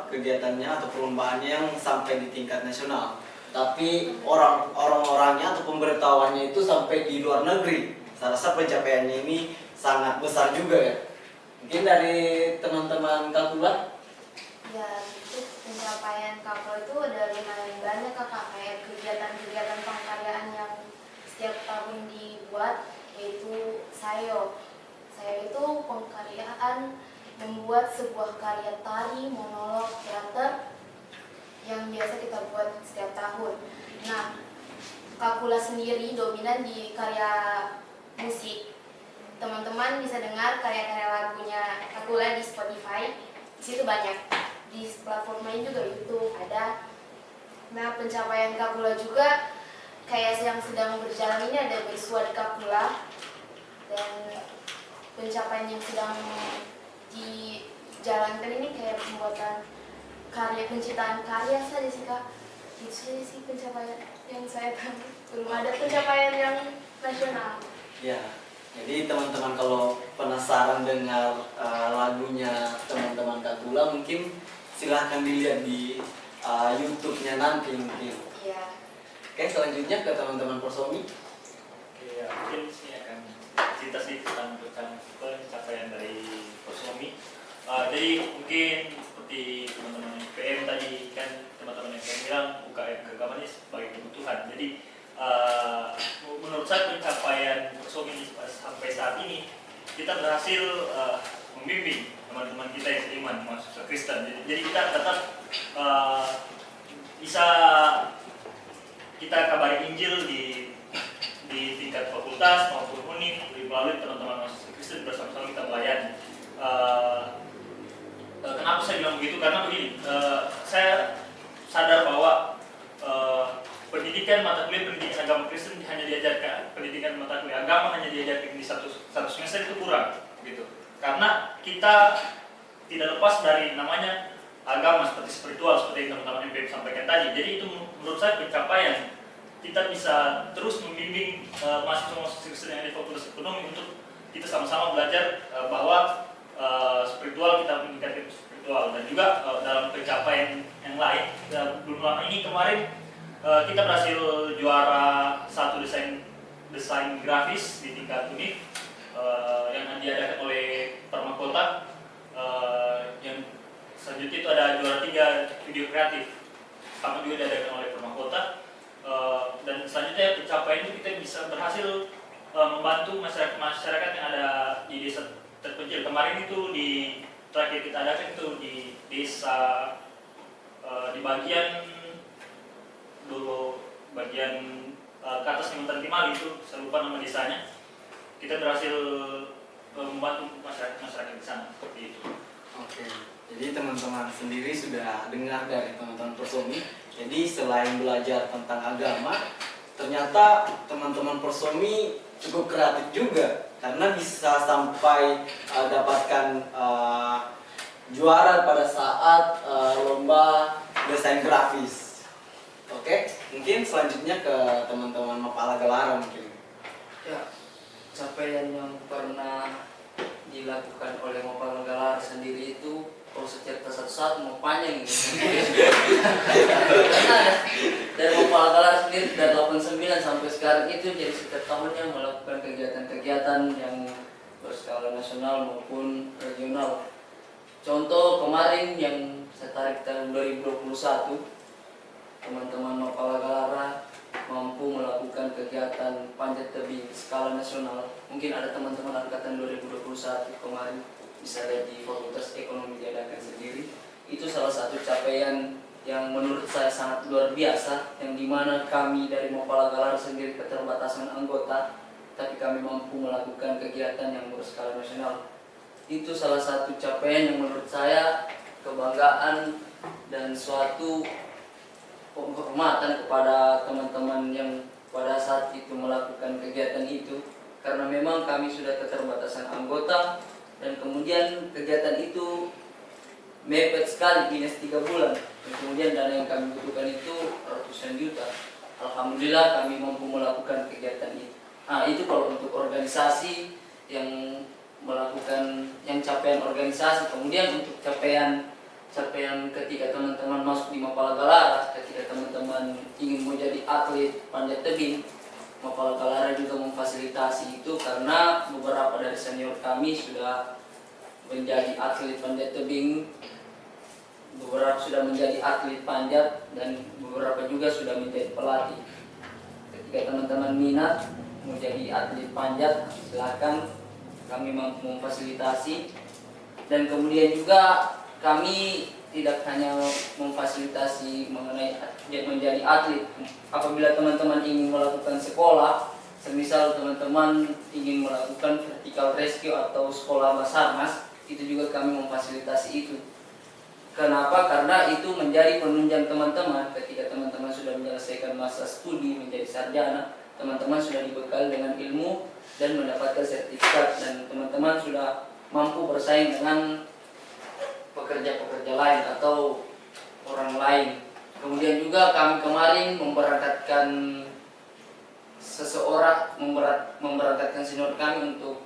kegiatannya atau perlombaannya yang sampai di tingkat nasional, tapi orang-orangnya atau pemberitahuannya itu sampai di luar negeri. Saya rasa pencapaiannya ini sangat besar juga ya. Mungkin dari teman-teman Kalkula? Ya, itu pencapaian Kakak itu ada lumayan banyak kakak, kayak kegiatan-kegiatan pengkaryaan yang setiap tahun dibuat, yaitu Sayo itu pengkaryaan membuat sebuah karya tari, monolog, teater yang biasa kita buat setiap tahun. Nah, Kakula sendiri dominan di karya musik. Teman-teman bisa dengar karya-karya lagunya Kakula di Spotify. Di situ banyak. di platform lain juga YouTube ada. Nah, pencapaian Kapula juga kayak yang sedang berjalan ini ada bersua di Kapula, dan pencapaian yang sedang dijalankan ini kayak pembuatan karya, penciptaan karya saja sih Kak. Itu saja sih pencapaian yang saya tahu. Belum ada pencapaian yang nasional. Ya, jadi teman-teman kalau penasaran dengar lagunya teman-teman Kakula, mungkin silahkan dilihat di YouTube-nya nanti mungkin. Iya. Oke, selanjutnya ke teman-teman Persomi. Oke, ya, mungkin sini akan cerita sedikit tentang pencapaian dari Persomi. Jadi mungkin seperti teman-teman PM tadi kan, teman-teman yang saya bilang UKM keagamaan ini sebagai kebutuhan. Jadi menurut saya pencapaian Persomi sampai saat ini, kita berhasil membimbing teman-teman kita yang seiman mahasiswa Kristen. Jadi kita tetap bisa kita kabari Injil di tingkat fakultas maupun univ melalui teman-teman mahasiswa Kristen, bersama-sama kita melayani. Kenapa saya bilang begitu? Karena begini, saya sadar bahwa pendidikan mata kuliah pendidikan agama Kristen hanya diajarkan, pendidikan mata kuliah agama hanya diajarkan di satu semester itu kurang, gitu. Karena kita tidak lepas dari namanya agama seperti spiritual, seperti yang teman-teman MP sampaikan tadi. Jadi itu menurut saya pencapaian. Kita bisa terus membimbing mahasiswa-mahasiswa Kristen yang di fakultas ekonomi untuk kita sama-sama belajar bahwa spiritual, kita meningkatkan spiritual. Dan juga dalam pencapaian yang lain, belum lama ini kemarin kita berhasil juara satu desain grafis di tingkat univ yang diadakan oleh Permakota. Yang selanjutnya itu ada juara 3 video kreatif, sama juga diadakan oleh Permakota. Dan selanjutnya pencapaian itu kita bisa berhasil membantu masyarakat yang ada di desa terpencil. Kemarin itu terakhir kita adakan itu di desa di bagian ke atas Kalimantan Timali, itu saya lupa nama desanya. Kita berhasil membantu masyarakat di sana seperti itu. Oke, jadi teman-teman sendiri sudah dengar dari teman-teman Persomi. Jadi selain belajar tentang agama, ternyata teman-teman Persomi cukup kreatif juga, karena bisa sampai dapatkan juara pada saat lomba desain grafis. Oke, mungkin selanjutnya ke teman-teman Mapala Galara mungkin. Ya, capaian yang pernah dilakukan oleh Mapala Galara sendiri itu, kalau saya cerita satu-satu mau panjang gitu. Karena dari Mapala Galara sendiri dari 89 sampai sekarang itu jadi setiap tahunnya melakukan kegiatan-kegiatan yang berskala nasional maupun regional. Contoh kemarin yang saya tarik tahun 2021, teman-teman Mapala Galara mampu melakukan kegiatan panjat tebing skala nasional. Mungkin ada teman-teman angkatan 2021 kemarin bisa lihat di Fakultas Ekonomi diadakan sendiri. Itu salah satu capaian yang menurut saya sangat luar biasa, yang dimana kami dari Mapala Galara sendiri keterbatasan anggota, tapi kami mampu melakukan kegiatan yang berskala nasional. Itu salah satu capaian yang menurut saya kebanggaan dan suatu penghormatan kepada teman-teman yang pada saat itu melakukan kegiatan itu, karena memang kami sudah keterbatasan anggota dan kemudian kegiatan itu mepet sekali, minus 3 bulan, dan kemudian dana yang kami butuhkan itu ratusan juta. Alhamdulillah kami mampu melakukan kegiatan itu. Nah, itu kalau untuk organisasi yang melakukan yang capaian organisasi. Kemudian untuk capaian ketika teman-teman masuk di Mapala Galara, ketika teman-teman ingin menjadi atlet panjat tebing, Mapala Galara juga memfasilitasi itu, karena beberapa dari senior kami sudah menjadi atlet panjat tebing, beberapa sudah menjadi atlet panjat, dan beberapa juga sudah menjadi pelatih. Ketika teman-teman minat menjadi atlet panjat, silakan, kami mampu memfasilitasi. Dan kemudian juga kami tidak hanya memfasilitasi mengenai menjadi atlet. Apabila teman-teman ingin melakukan sekolah, semisal teman-teman ingin melakukan vertical rescue atau sekolah basarnas, itu juga kami memfasilitasi itu. Kenapa? Karena itu menjadi penunjang teman-teman ketika teman-teman sudah menyelesaikan masa studi menjadi sarjana, teman-teman sudah dibekali dengan ilmu dan mendapatkan sertifikat, dan teman-teman sudah mampu bersaing dengan pekerja-pekerja lain atau orang lain. Kemudian juga kami kemarin memberangkatkan seseorang, memberangkatkan senior kami untuk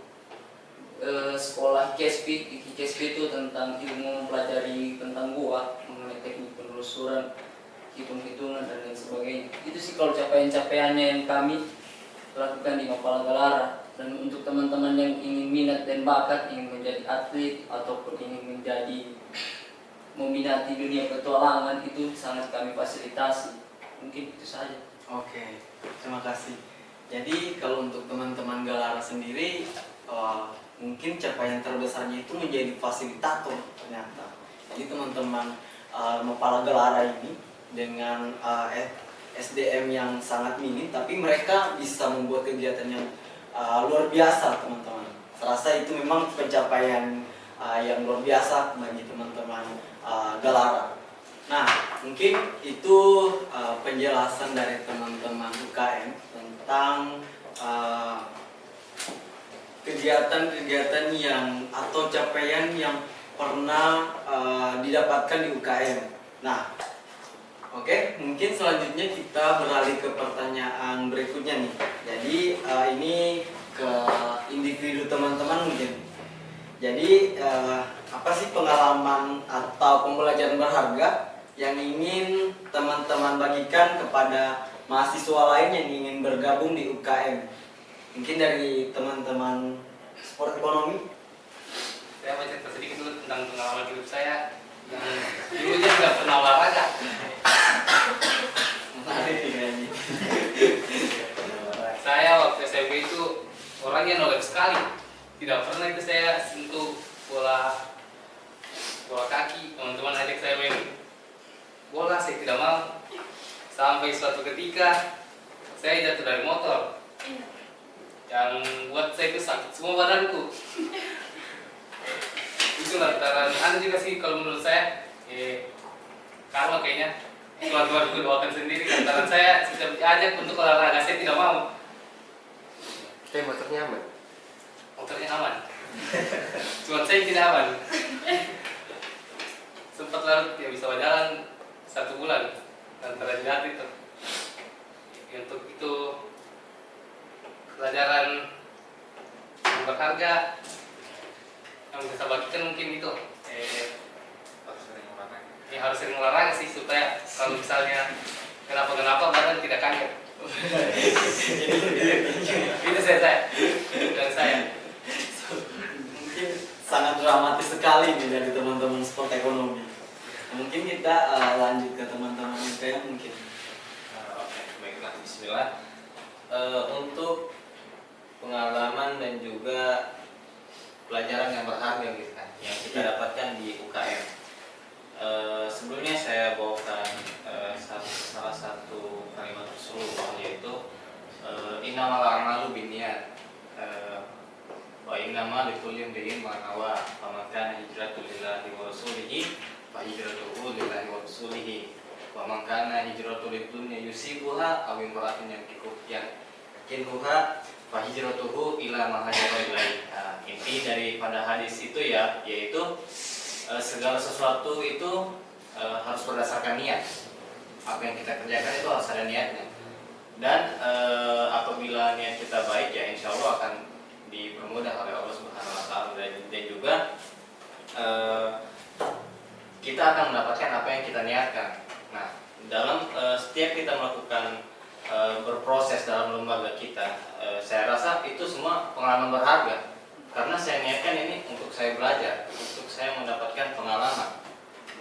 sekolah KSP. KSP itu tentang ilmu mempelajari tentang gua, mengenai teknik penelusuran, hitung-hitungan dan lain sebagainya. Itu sih kalau capaian-capaiannya yang kami lakukan di Mapala Galara. Dan untuk teman-teman yang ingin minat dan bakat, ingin menjadi atlet ataupun ingin menjadi meminati dunia petualangan, itu sangat kami fasilitasi. Mungkin itu saja. Oke, terima kasih. Jadi kalau untuk teman-teman Galara sendiri, mungkin capaian terbesarnya itu menjadi fasilitator ternyata. Jadi teman-teman Mapala Galara ini dengan SDM yang sangat minim, tapi mereka bisa membuat kegiatan yang luar biasa, teman-teman. Serasa itu memang pencapaian yang luar biasa bagi teman-teman Galara. Nah, mungkin itu penjelasan dari teman-teman UKM tentang kegiatan-kegiatan yang atau capaian yang pernah didapatkan di UKM. Nah, oke, mungkin selanjutnya kita beralih ke pertanyaan berikutnya nih. Jadi ini ke individu teman-teman mungkin. Jadi apa sih pengalaman atau pembelajaran berharga yang ingin teman-teman bagikan kepada mahasiswa lain yang ingin bergabung di UKM? Mungkin dari teman-teman sport ekonomi. Saya mau cerita sedikit dulu tentang pengalaman hidup saya yang dulunya nggak pernah olahraga. Menarik ini. Saya waktu SMP itu orangnya nolak sekali. Tidak pernah itu saya sentuh bola kaki. Teman-teman ajak saya main bola, saya tidak mau. Sampai suatu ketika saya jatuh dari motor. Yang buat saya itu sakit semua badanku. Itu lantaran juga sih kalau menurut saya karma kayaknya Tuhan gue doakan sendiri, lantaran saya setiap diajak untuk olahraga saya tidak mau. Tapi motornya aman? Motornya aman, cuma saya tidak aman. Sempat larut ya bisa berjalan 1 bulan lantaran jatuh itu. Untuk itu pelajaran yang berharga yang bisa bagikan mungkin itu harus sering olahraga sih, supaya kalau misalnya kenapa badan tidak kaget. Itu saya dan saya Mungkin sangat dramatis sekali nih dari teman-teman sport ekonomi. Mungkin kita lanjut ke teman-teman UKM mungkin. Oke, baiklah, bismillah. Untuk pengalaman dan juga pelajaran yang berharga gitu kan, yang kita dapatkan di UKM. Sebelumnya saya bawakan salah satu kalimat Rasulullah, yaitu innamal a'malu binniyat wa innama likulli imri'in ma nawa faman kana hijratuhu lillahi wa rasulihi fa hijratuhu lillahi wa rasulihi wa man kana hijratuhu lidunya yusibuha aw imra'atin yankihuha fa hijratuhu ila ma hajara ilaihi. Inti daripada hadis itu ya, yaitu segala sesuatu itu harus berdasarkan niat. Apa yang kita kerjakan itu harus ada niatnya. Dan apabila niat kita baik, ya insya Allah akan dipermudah oleh Allah Subhanahu Wa Taala, dan juga kita akan mendapatkan apa yang kita niatkan. Nah, dalam setiap kita melakukan berproses dalam lembaga kita, saya rasa itu semua pengalaman berharga. Karena saya niatkan ini untuk saya belajar, untuk saya mendapatkan pengalaman.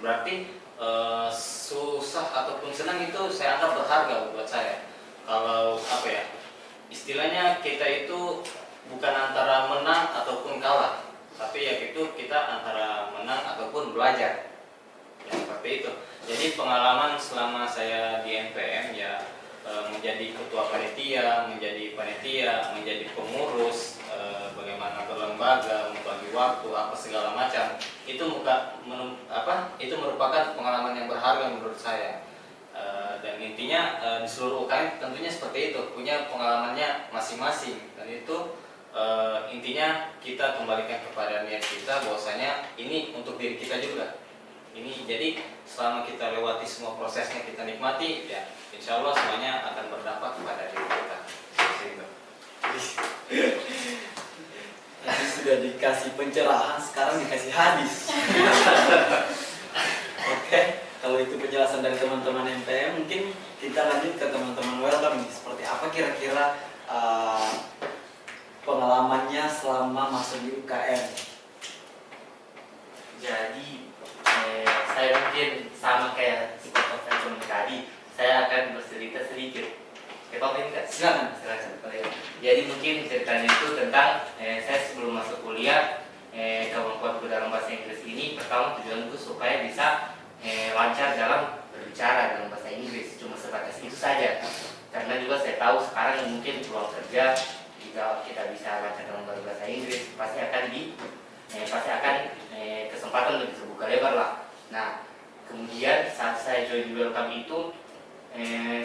Berarti susah ataupun senang itu saya anggap berharga buat saya. Kalau apa ya, istilahnya kita itu bukan antara menang ataupun kalah, tapi ya itu kita antara menang ataupun belajar. Ya, seperti itu. Jadi pengalaman selama saya di NPM ya, menjadi ketua panitia, menjadi panitia, menjadi pengurus, bagaimana berlembaga, membagi bagi waktu apa segala macam, itu itu merupakan pengalaman yang berharga menurut saya. Dan intinya di seluruh UKM tentunya seperti itu, punya pengalamannya masing-masing, dan itu intinya kita kembalikan kepada niat kita bahwasanya ini untuk diri kita juga. Ini jadi selama kita lewati semua prosesnya, kita nikmati, ya insya Allah semuanya akan berdampak kepada diri kita. Seperti itu. Tadi sudah dikasih pencerahan, sekarang dikasih hadis. Oke, kalau itu penjelasan dari teman-teman MPM, mungkin kita lanjut ke teman-teman welcome nih. Seperti apa kira-kira pengalamannya selama masuk di UKM? Jadi saya mungkin sama kayak seperti saya tadi, saya akan bercerita sedikit. Apa ini Kak? Silakan. Jadi mungkin ceritanya itu tentang saya sebelum masuk kuliah, kemampuanku dalam bahasa Inggris ini pertama tujuanku supaya bisa lancar dalam berbicara dalam bahasa Inggris, cuma sebatas itu saja. Karena juga saya tahu sekarang mungkin peluang kerja jika kita bisa lancar dalam bahasa Inggris pasti akan kesempatan lebih terbuka lebar lah. Nah, kemudian saat saya join di Welcome itu,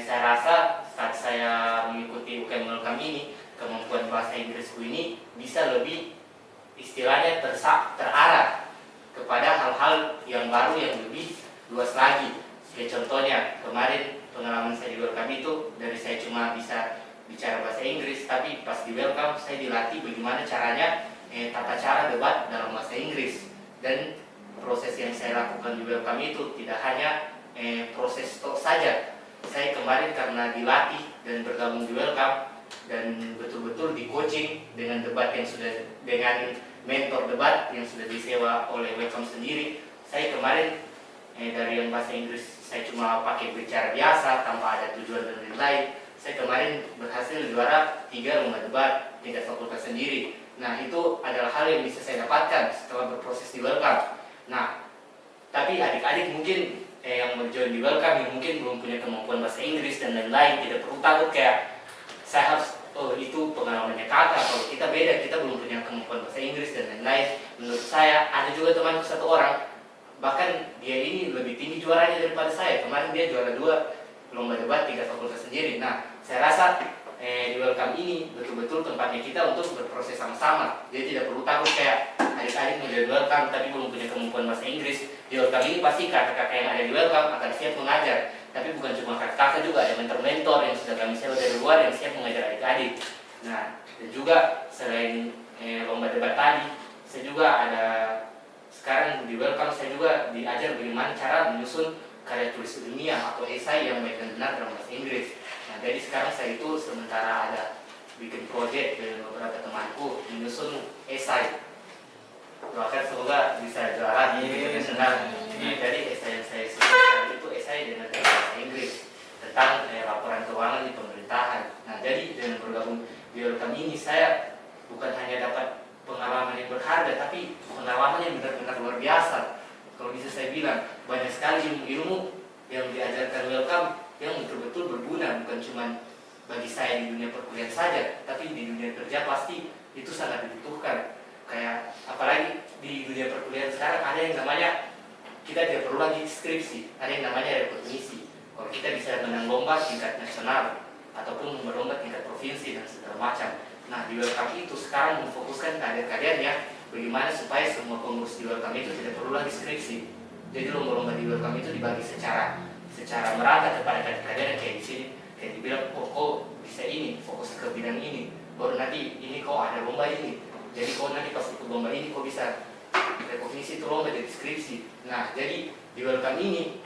saya rasa saat saya mengikuti UKM Welcome ini, kemampuan bahasa Inggrisku ini bisa lebih istilahnya terarah kepada hal-hal yang baru yang lebih luas lagi. Kayak contohnya kemarin pengalaman saya di Welcome itu, dari saya cuma bisa bicara bahasa Inggris, tapi pas di Welcome saya dilatih bagaimana caranya tata cara debat dalam bahasa Inggris. Dan proses yang saya lakukan di Welcome itu tidak hanya proses talk saja. Saya kemarin karena dilatih dan bergabung di Welcome dan betul-betul di coaching dengan debat yang sudah, dengan mentor debat yang sudah disewa oleh Welcome sendiri. Saya kemarin dari yang bahasa Inggris saya cuma pakai bicara biasa tanpa ada tujuan dan lain-lain, saya kemarin berhasil juara 3 lomba debat tingkat fakultas sendiri. Nah, itu adalah hal yang bisa saya dapatkan setelah berproses di Welcome. Nah, tapi adik-adik mungkin yang berjoin di Welcome yang mungkin belum punya kemampuan bahasa Inggris dan lain-lain, tidak perlu takut kayak saya harus, oh itu pengalamannya kakak, kalau kita beda, kita belum punya kemampuan bahasa Inggris dan lain-lain. Menurut saya ada juga temanku satu orang, bahkan dia ini lebih tinggi juaranya daripada saya. Kemarin dia juara 2 lomba debat tingkat fakultas sendiri. Nah, saya rasa di Welcome ini betul-betul tempatnya kita untuk berproses sama-sama. Jadi tidak perlu takut kayak adik-adik menjadi Welcome tapi belum punya kemampuan bahasa Inggris. Di Welcome ini pasti kakak-kakak yang ada di Welcome akan siap mengajar. Tapi bukan cuma kakak-kakak, juga ada mentor-mentor yang sudah kami sewa dari luar yang siap mengajar adik-adik. Nah, dan juga selain lomba debat tadi, saya juga ada sekarang di Welcome saya juga diajar bagaimana cara menyusun karya tulis ilmiah atau esai yang baik dan benar dalam bahasa Inggris. Nah, jadi sekarang saya itu sementara ada bikin project dengan beberapa temanku menyusun esai. Doakan semoga bisa juara di internasional. Jadi esai yang saya susun itu esai dengan bahasa Inggris tentang laporan keuangan di pemerintahan. Nah, jadi dengan bergabung di Welcome ini saya bukan hanya dapat pengalaman yang berharga, tapi pengalaman yang benar-benar luar biasa. Kalau bisa saya bilang, banyak sekali ilmu-ilmu yang diajarkan Welcome yang betul-betul berguna, bukan cuma bagi saya di dunia perkuliahan saja, tapi di dunia kerja pasti itu sangat dibutuhkan. Kayak apalagi di dunia perkuliahan sekarang ada yang namanya, kita tidak perlu lagi skripsi, ada yang namanya rekognisi. Kalau kita bisa menang lomba tingkat nasional ataupun lomba tingkat provinsi dan segala macam. Nah, di Welcome itu sekarang memfokuskan kader-kadernya bagaimana supaya semua pengurus di Welcome itu tidak perlu lagi skripsi. Jadi lomba-lomba di Welcome itu dibagi secara merata kepada kader-kader yang kayak di sini, kayak dibilang, oh kok bisa ini, fokus ke bidang ini, baru nanti ini kok ada lomba ini, jadi kok nanti pas ikut lomba ini kok bisa rekognisi itu lomba jadi skripsi. Nah, jadi di Welcome ini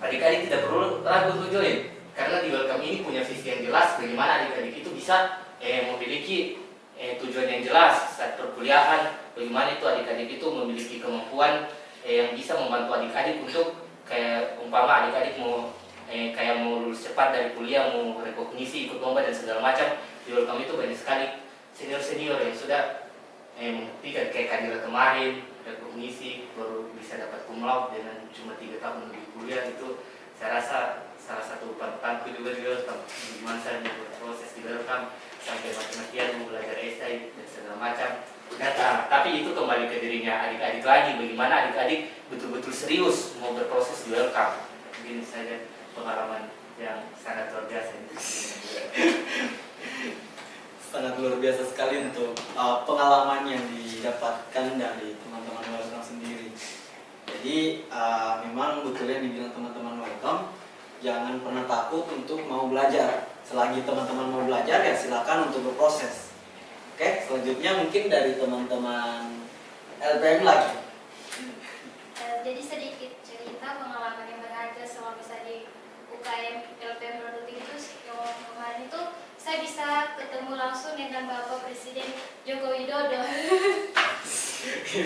adik-adik tidak perlu ragu untuk join, karena di Welcome ini punya visi yang jelas bagaimana adik-adik itu bisa memiliki tujuan yang jelas saat perkuliahan, bagaimana itu adik-adik itu memiliki kemampuan yang bisa membantu adik-adik untuk kayak umpama adik-adik mau kayak mau lulus cepat dari kuliah, mau rekognisi, ikut lomba dan segala macam. Di Welcome itu banyak sekali senior-senior yang sudah membuktikan kayak Kadira kemarin rekognisi baru bisa dapat cum laude dengan cuma 3 tahun di kuliah. Itu saya rasa salah satu panutanku juga di Welcome, gimana saya berproses di Welcome sampai mati-matian mau belajar esai dan segala macam. datang, tapi itu kembali ke dirinya adik-adik lagi, bagaimana adik-adik betul-betul serius mau berproses di welcome. Begini saja pengalaman yang sangat luar biasa ini. Sangat luar biasa sekali untuk pengalaman yang didapatkan dari teman-teman welcome sendiri. Jadi memang betul yang dibilang teman-teman welcome, jangan pernah takut untuk mau belajar. Selagi teman-teman mau belajar ya silakan untuk berproses. Oke, selanjutnya mungkin dari teman-teman LPM lagi. Jadi sedikit cerita pengalaman yang berharga selama saya di UKM LPM Produktif itu kemarin itu saya bisa ketemu langsung dengan Bapak Presiden Joko Widodo.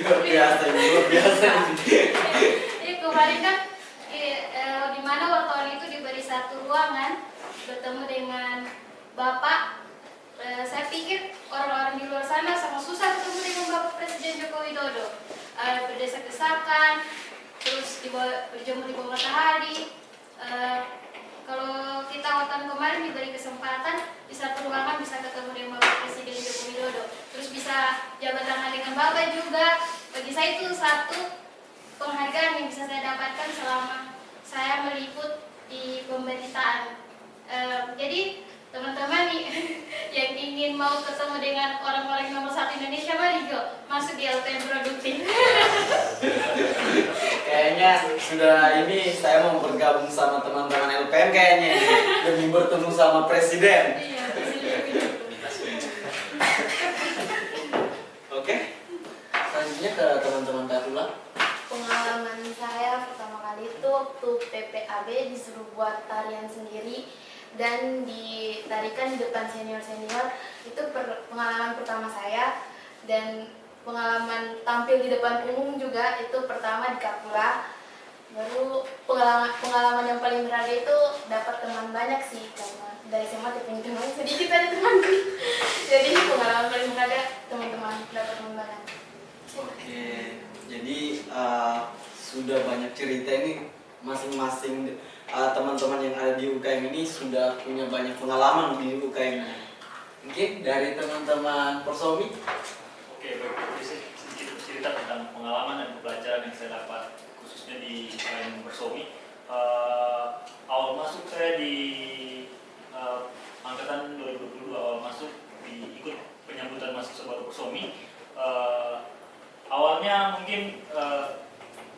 Luar biasa, luar biasa. Kemarin kan di mana wartawan itu diberi satu ruangan bertemu dengan Bapak. Saya pikir orang-orang di luar sana sangat susah ketemu dengan Bapak Presiden Joko Widodo. Berdesak-desakan, terus berjemur di bawah matahari. Kalau kita waktu kemarin diberi kesempatan di satu ruangan bisa ketemu dengan Bapak Presiden Joko Widodo, terus bisa jabat tangan dengan Bapak juga. Bagi saya itu satu penghargaan yang bisa saya dapatkan selama saya meliput di pemberitaan. Jadi teman-teman yang ingin mau ketemu dengan orang-orang nomor 1 Indonesia, mari yuk masuk di LPM Produktif. Kayaknya sudah ini saya mau bergabung sama teman-teman LPM kayaknya demi bertemu sama presiden. Iya, Presiden Widodo. Oke, selanjutnya ke teman-teman Katula. Pengalaman saya pertama kali itu waktu PPAB disuruh buat tarian sendiri dan ditarikan di depan senior-senior. Itu pengalaman pertama saya, dan pengalaman tampil di depan umum juga itu pertama di Kapula. Baru pengalaman yang paling berharga itu dapat teman banyak sih, karena dari SMA punya teman sedikit ada temanku. Jadi pengalaman paling berharga teman-teman, dapat teman banyak. Oke, jadi sudah banyak cerita ini masing-masing teman-teman yang ada di UKM ini sudah punya banyak pengalaman di UKM. Mungkin dari teman-teman Persomi. Oke, baik. Jadi saya sedikit cerita tentang pengalaman dan pembelajaran yang saya dapat khususnya di UKM Persomi. Awal masuk saya di angkatan 2022, awal masuk ikut penyambutan mahasiswa baru Persomi. Awalnya mungkin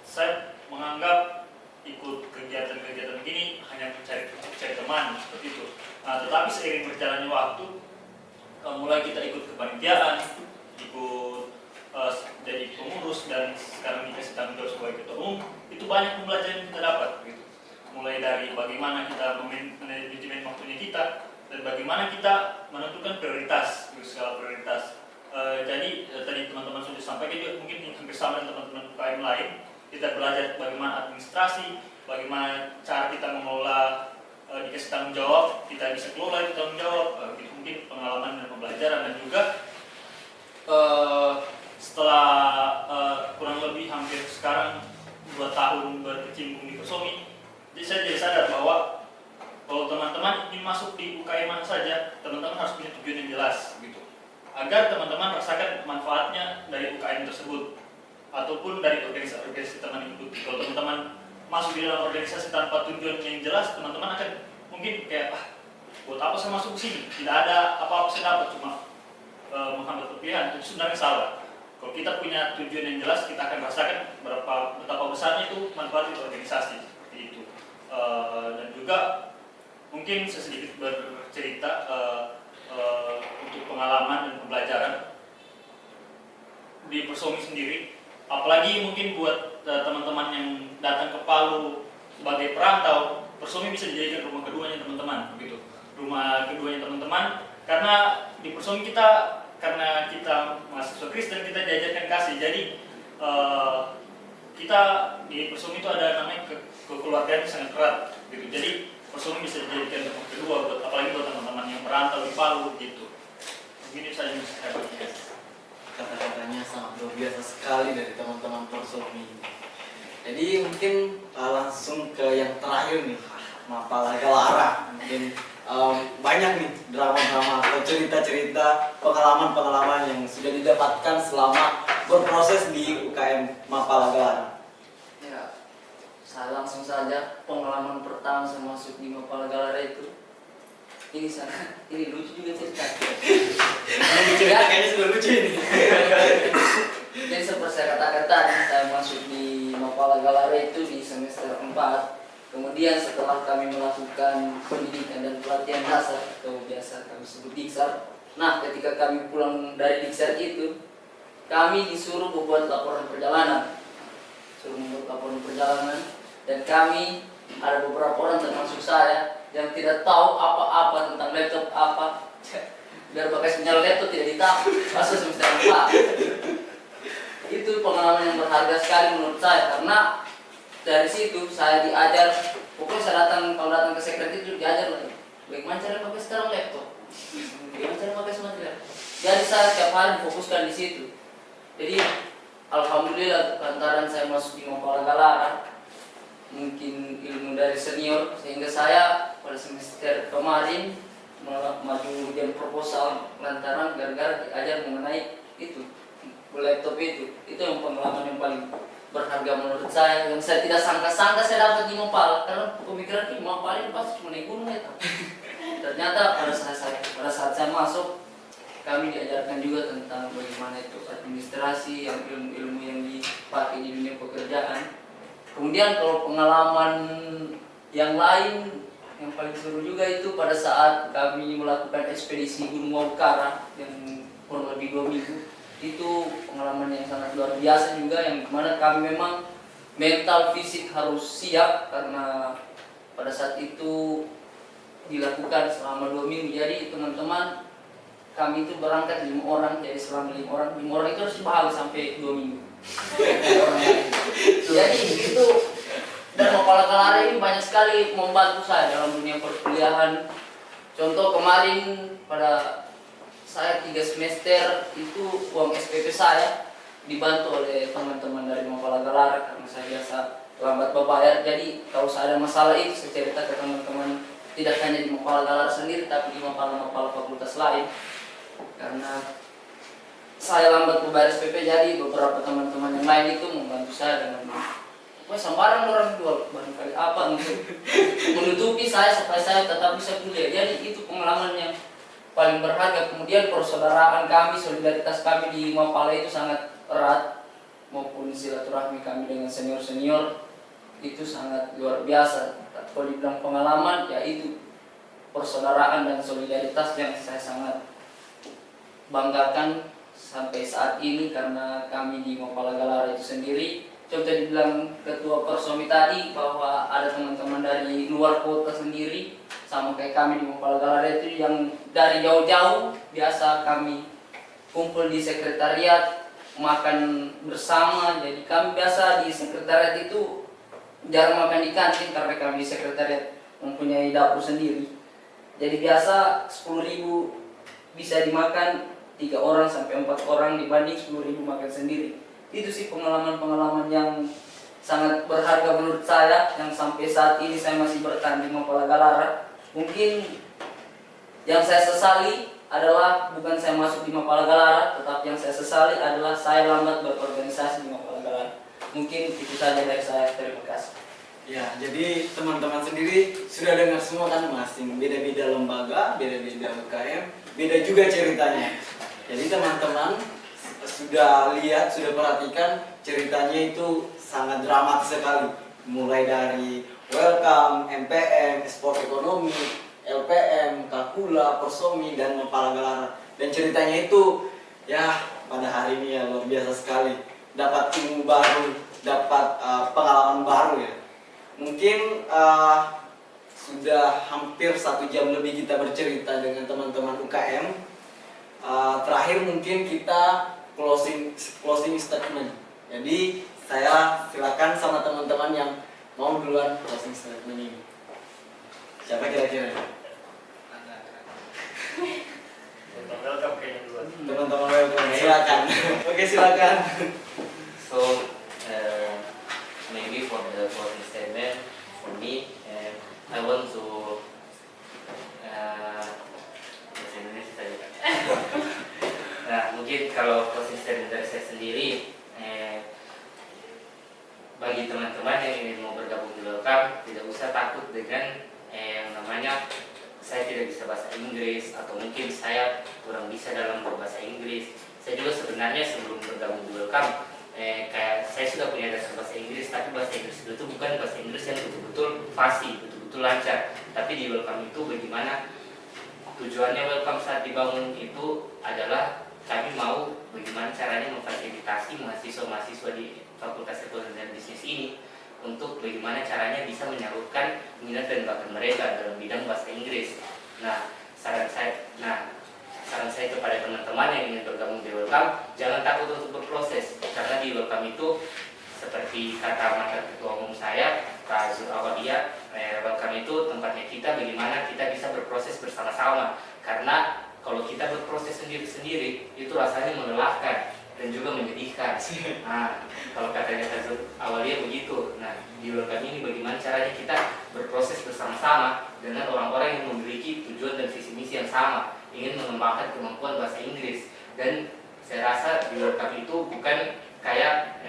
saya menganggap ikut kegiatan-kegiatan begini hanya cari teman seperti itu. Tetapi seiring berjalannya waktu, mulai kita ikut kepanitiaan, ikut jadi pengurus, dan sekarang dikasih tanggung jawab sebagai ketua umum, itu banyak pembelajaran yang kita dapat. Gitu. Mulai dari bagaimana kita manajemen waktunya kita, dan bagaimana kita menentukan prioritas, skala prioritas. Jadi tadi teman-teman sudah sampaikan juga, mungkin hampir sama dengan teman-teman UKM lain. Kita belajar bagaimana administrasi, bagaimana cara kita mengelola dikasih tanggung jawab, kita bisa kelola itu tanggung jawab. Itu mungkin pengalaman dan pembelajaran. Dan juga setelah kurang lebih hampir sekarang 2 tahun berkecimpung di Persomi, jadi saya jadi sadar bahwa kalau teman-teman ingin masuk di UKM mana saja, teman-teman harus punya tujuan yang jelas gitu, agar teman-teman rasakan manfaatnya dari UKM tersebut ataupun dari organisasi teman ikuti. Kalau teman-teman masuk di dalam organisasi tanpa tujuan yang jelas, teman-teman akan mungkin kayak, buat apa saya masuk ke sini? Tidak ada apa-apa saya dapat, cuma menghambat pilihan. Itu sebenarnya salah. Kalau kita punya tujuan yang jelas, kita akan rasakan betapa besarnya itu manfaat di organisasi seperti itu. Dan juga mungkin saya sedikit bercerita untuk pengalaman dan pembelajaran di Persomi sendiri. Apalagi mungkin buat teman-teman yang datang ke Palu sebagai perantau, Persomi bisa dijadikan rumah keduanya teman-teman, begitu. Rumah keduanya teman-teman, karena di Persomi karena kita mahasiswa Kristen, kita diajarkan kasih. Jadi kita di Persomi itu ada namanya kekeluargaan yang sangat erat, gitu. Jadi Persomi bisa dijadikan rumah kedua, apalagi buat teman-teman yang merantau di Palu, gitu. Begini saja yang saya bagikan. Kata-katanya sangat luar biasa sekali dari teman-teman Persomi. Jadi mungkin langsung ke yang terakhir nih, Mapala Galara. Mungkin banyak nih drama-drama atau cerita-cerita pengalaman-pengalaman yang sudah didapatkan selama berproses di UKM Mapala Galara. Ya, saya langsung saja. Pengalaman pertama saya masuk di Mapala Galara itu ini lucu juga cerita. Kayaknya sudah lucu ini. Jadi seperti saya katakan tadi, saya masuk di Mapala Galara itu di semester 4. Kemudian setelah kami melakukan pendidikan dan pelatihan dasar atau biasa kami sebut diksar. Nah, ketika kami pulang dari diksar itu, kami disuruh membuat laporan perjalanan. Dan kami ada beberapa orang termasuk saya yang tidak tahu apa-apa tentang laptop apa. Biar bekas menyala laptop tidak ditahu. Masuk semester 4. Itu pengalaman yang berharga sekali menurut saya, karena dari situ saya diajar. Pokoknya saya kalau datang ke sekret itu diajar lagi bagaimana cara pakai sekarang laptop, bagaimana cara pakai material. Jadi saya setiap hari difokuskan di situ. Jadi alhamdulillah lantaran saya masuk di Mapala Galara, mungkin ilmu dari senior, sehingga saya pada semester kemarin maju ujian proposal lantaran gara-gara diajar mengenai itu laptop itu yang pengalaman yang paling berharga menurut saya, yang saya tidak sangka-sangka saya dapat di Mapala, karena pemikiran di Mapala ini pasti cuma naik gunung ya. Ternyata pada saat saya masuk, kami diajarkan juga tentang bagaimana itu administrasi, yang ilmu-ilmu yang dipakai di dunia pekerjaan. Kemudian kalau pengalaman yang lain yang paling seru juga itu pada saat kami melakukan ekspedisi Gunung Waukara yang kurang lebih 2 minggu. Itu pengalaman yang sangat luar biasa juga, yang dimana kami memang mental fisik harus siap, karena pada saat itu dilakukan selama 2 minggu. Jadi teman-teman, kami itu berangkat 5 orang, jadi selama 5 orang itu harus dibahagi sampai 2 minggu. Jadi itu, dan Mapala Galara ini banyak sekali membantu saya dalam dunia perkuliahan. Contoh kemarin pada saya 3 semester itu uang SPP saya dibantu oleh teman-teman dari Mapala Galara, karena saya biasa lambat membayar. Jadi kalau saya ada masalah itu saya cerita ke teman-teman, tidak hanya di Mapala Galara sendiri, tapi di Mapala fakultas lain. Karena saya lambat membayar SPP, jadi beberapa teman-teman yang lain itu membantu saya dengan sembarang orang jual barangkali apa untuk menutupi saya supaya saya tetap bisa kuliah. Jadi itu pengalaman yang paling berharga. Kemudian persaudaraan kami, solidaritas kami di Mapala itu sangat erat, maupun silaturahmi kami dengan senior-senior itu sangat luar biasa. Kalau dibilang pengalaman, ya itu persaudaraan dan solidaritas yang saya sangat banggakan sampai saat ini, karena kami di Mapala Galara itu sendiri. Contoh dibilang ketua Persomi tadi bahwa ada teman-teman dari luar kota sendiri, sama kayak kami di Mapala Galara itu yang dari jauh-jauh. Biasa kami kumpul di sekretariat, makan bersama. Jadi kami biasa di sekretariat itu jarang makan di kantin, karena kami di sekretariat mempunyai dapur sendiri. Jadi biasa 10.000 bisa dimakan 3 orang sampai 4 orang, dibanding 10.000 makan sendiri. Itu sih pengalaman-pengalaman yang sangat berharga menurut saya, yang sampai saat ini saya masih bertahan di Mapala Galara. Mungkin yang saya sesali adalah bukan saya masuk di Mapala Galara, tetapi yang saya sesali adalah saya lambat berorganisasi di Mapala Galara. Mungkin itu saja dari saya. Terima kasih. Ya, jadi teman-teman sendiri sudah dengar semua kan, masing beda-beda lembaga, beda-beda UKM, beda juga ceritanya. Jadi teman-teman sudah lihat, sudah perhatikan ceritanya itu sangat dramatis sekali. Mulai dari Welcome, MPM, Sport Ekonomi, LPM, Kakula, Persomi, dan Mapala Galara. Dan ceritanya itu ya pada hari ini ya luar biasa sekali. Dapat ilmu baru, dapat pengalaman baru ya. Mungkin sudah hampir 1 jam lebih kita bercerita dengan teman-teman UKM. Terakhir mungkin kita closing statement. Jadi saya silakan sama teman-teman yang mau duluan closing statement ini. Siapa kira-kira? Welcome kayaknya duluan. Teman-teman welcome. Silakan. Oke, silakan. So, maybe for the closing statement, for me, I want to kalau closing statement dari saya sendiri, bagi teman-teman yang ingin mau bergabung di Welcome, tidak usah takut dengan yang namanya saya tidak bisa bahasa Inggris atau mungkin saya kurang bisa dalam berbahasa Inggris. Saya juga sebenarnya sebelum bergabung di Welcome, kayak saya sudah punya dasar bahasa Inggris, tapi bahasa Inggris itu bukan bahasa Inggris yang betul-betul fasih, betul-betul lancar. Tapi di Welcome itu bagaimana tujuannya Welcome saat dibangun itu adalah kami mau bagaimana caranya memfasilitasi mahasiswa-mahasiswa di Fakultas Ekonomi dan Bisnis ini untuk bagaimana caranya bisa menyalurkan minat dan bakat mereka dalam bidang bahasa Inggris. Nah, saran saya kepada teman-teman yang ingin bergabung di Welcome, jangan takut untuk berproses, karena di Welcome itu seperti kata mantan ketua umum saya, Pak Zul Awadia, Welcome itu tempatnya kita bagaimana kita bisa berproses bersama-sama. Karena kalau kita berproses sendiri-sendiri itu rasanya melelahkan dan juga menyedihkan. Nah, kalau katanya Pak Zul Awadia begitu. Nah, di Welcome ini bagaimana caranya kita berproses bersama-sama dengan orang-orang yang memiliki tujuan dan visi misi yang sama, ingin mengembangkan kemampuan bahasa Inggris. Dan saya rasa di Welcome itu bukan kayak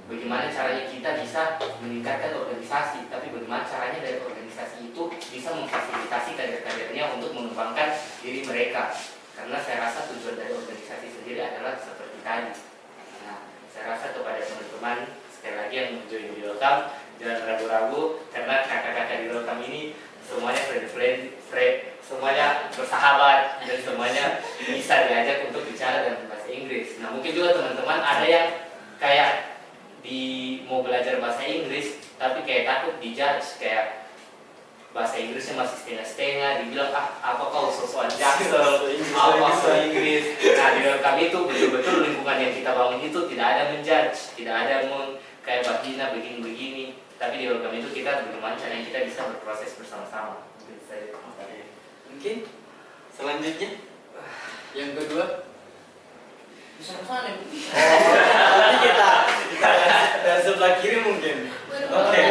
bagaimana caranya kita bisa meningkatkan organisasi, tapi bagaimana caranya dari organisasi itu bisa memfasilitasi kader-kadernya untuk mengembangkan diri mereka. Karena saya rasa tujuan dari organisasi sendiri adalah seperti tadi. Nah, saya rasa kepada teman-teman sekali lagi yang join di Welcome, jangan ragu-ragu, karena kakak-kakak di Welcome ini semuanya friend, semuanya bersahabat, dan semuanya bisa diajak untuk bicara dalam bahasa Inggris. Nah, mungkin juga teman-teman ada yang kayak mau belajar bahasa Inggris tapi kayak takut dijudge, kayak bahasa Inggrisnya masih setengah-setengah, dibilang apa kau sosokan jaksel, apa bahasa Inggris. Nah, di Welcome itu betul-betul lingkungan yang kita bangun itu tidak ada menjudge, tidak ada kayak bagina begini-begini, tapi di Welcome itu kita bagaimana caranya kita bisa berproses bersama-sama. Mungkin selanjutnya yang kedua. Bisa ke sana, Bu. Nanti kita sebelah kiri mungkin. Oke.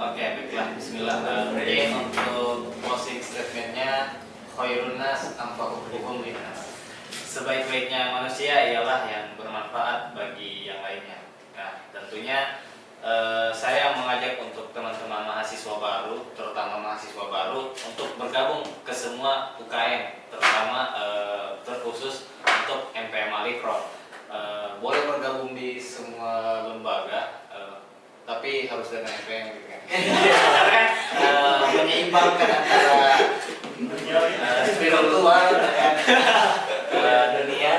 Oke, baiklah. Bismillah. Mungkin untuk closing statementnya, khairun nas anfa'uhum linnas. Sebaik-baiknya manusia ialah yang bermanfaat bagi yang lainnya. Nah, tentunya saya mengajak untuk teman-teman mahasiswa baru, terutama mahasiswa baru, untuk bergabung ke semua UKM, terutama terkhusus untuk MPM Alikro. Boleh bergabung di semua lembaga, tapi harus dengan MPM gitu kan. Karena kan menyeimbangkan antara spiritual dengan dunia,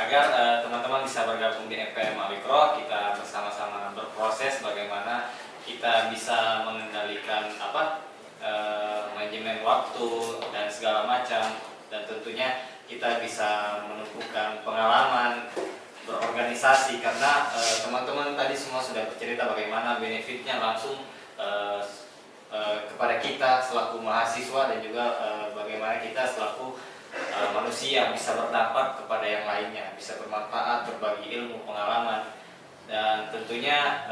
agar teman-teman bisa bergabung di MPM Alikro. Kita bersama-sama berproses bagaimana kita bisa mengendalikan manajemen waktu dan segala macam, dan tentunya kita bisa menumbuhkan pengalaman berorganisasi, karena teman-teman tadi semua sudah bercerita bagaimana benefitnya langsung kepada kita selaku mahasiswa, dan juga bagaimana kita selaku manusia bisa berdampak kepada yang lainnya, bisa bermanfaat, berbagi ilmu, pengalaman. Dan tentunya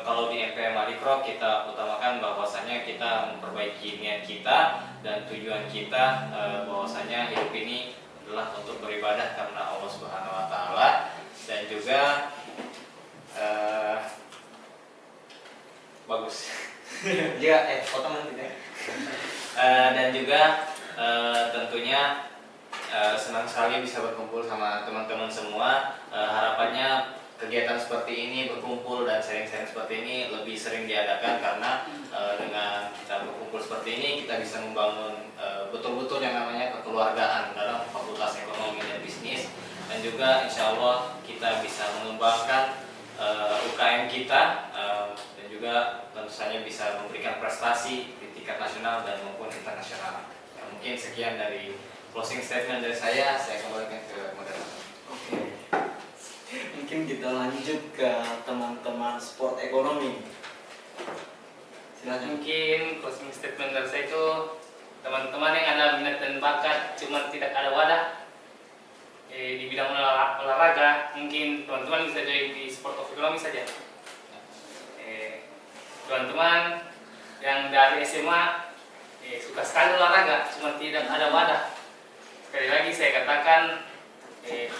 kalau di MPM Alikro kita utamakan bahwasanya kita memperbaiki niat kita dan tujuan kita, bahwasanya hidup ini adalah untuk beribadah karena Allah Subhanahu wa taala, dan juga bagus. Ya, potong nanti deh. Dan juga tentunya senang sekali bisa berkumpul sama teman-teman semua. Harapannya kegiatan seperti ini, berkumpul dan sharing-sharing seperti ini lebih sering diadakan, karena dengan kita berkumpul seperti ini kita bisa membangun betul-betul yang namanya kekeluargaan dalam Fakultas Ekonomi dan Bisnis, dan juga insya Allah kita bisa mengembangkan UKM kita, dan juga tentu saja bisa memberikan prestasi di tingkat nasional dan maupun internasional. Ya, mungkin sekian dari closing statement dari saya kembalikan ke moderator. Oke. Mungkin kita lanjut ke teman-teman sport ekonomi. Silakan. Mungkin closing statement dari saya itu, teman-teman yang ada minat dan bakat cuma tidak ada wadah di bidang olahraga, mungkin teman-teman bisa join di sport of ekonomi saja. Teman-teman yang dari SMA suka sekali olahraga cuma tidak ada wadah, sekali lagi saya katakan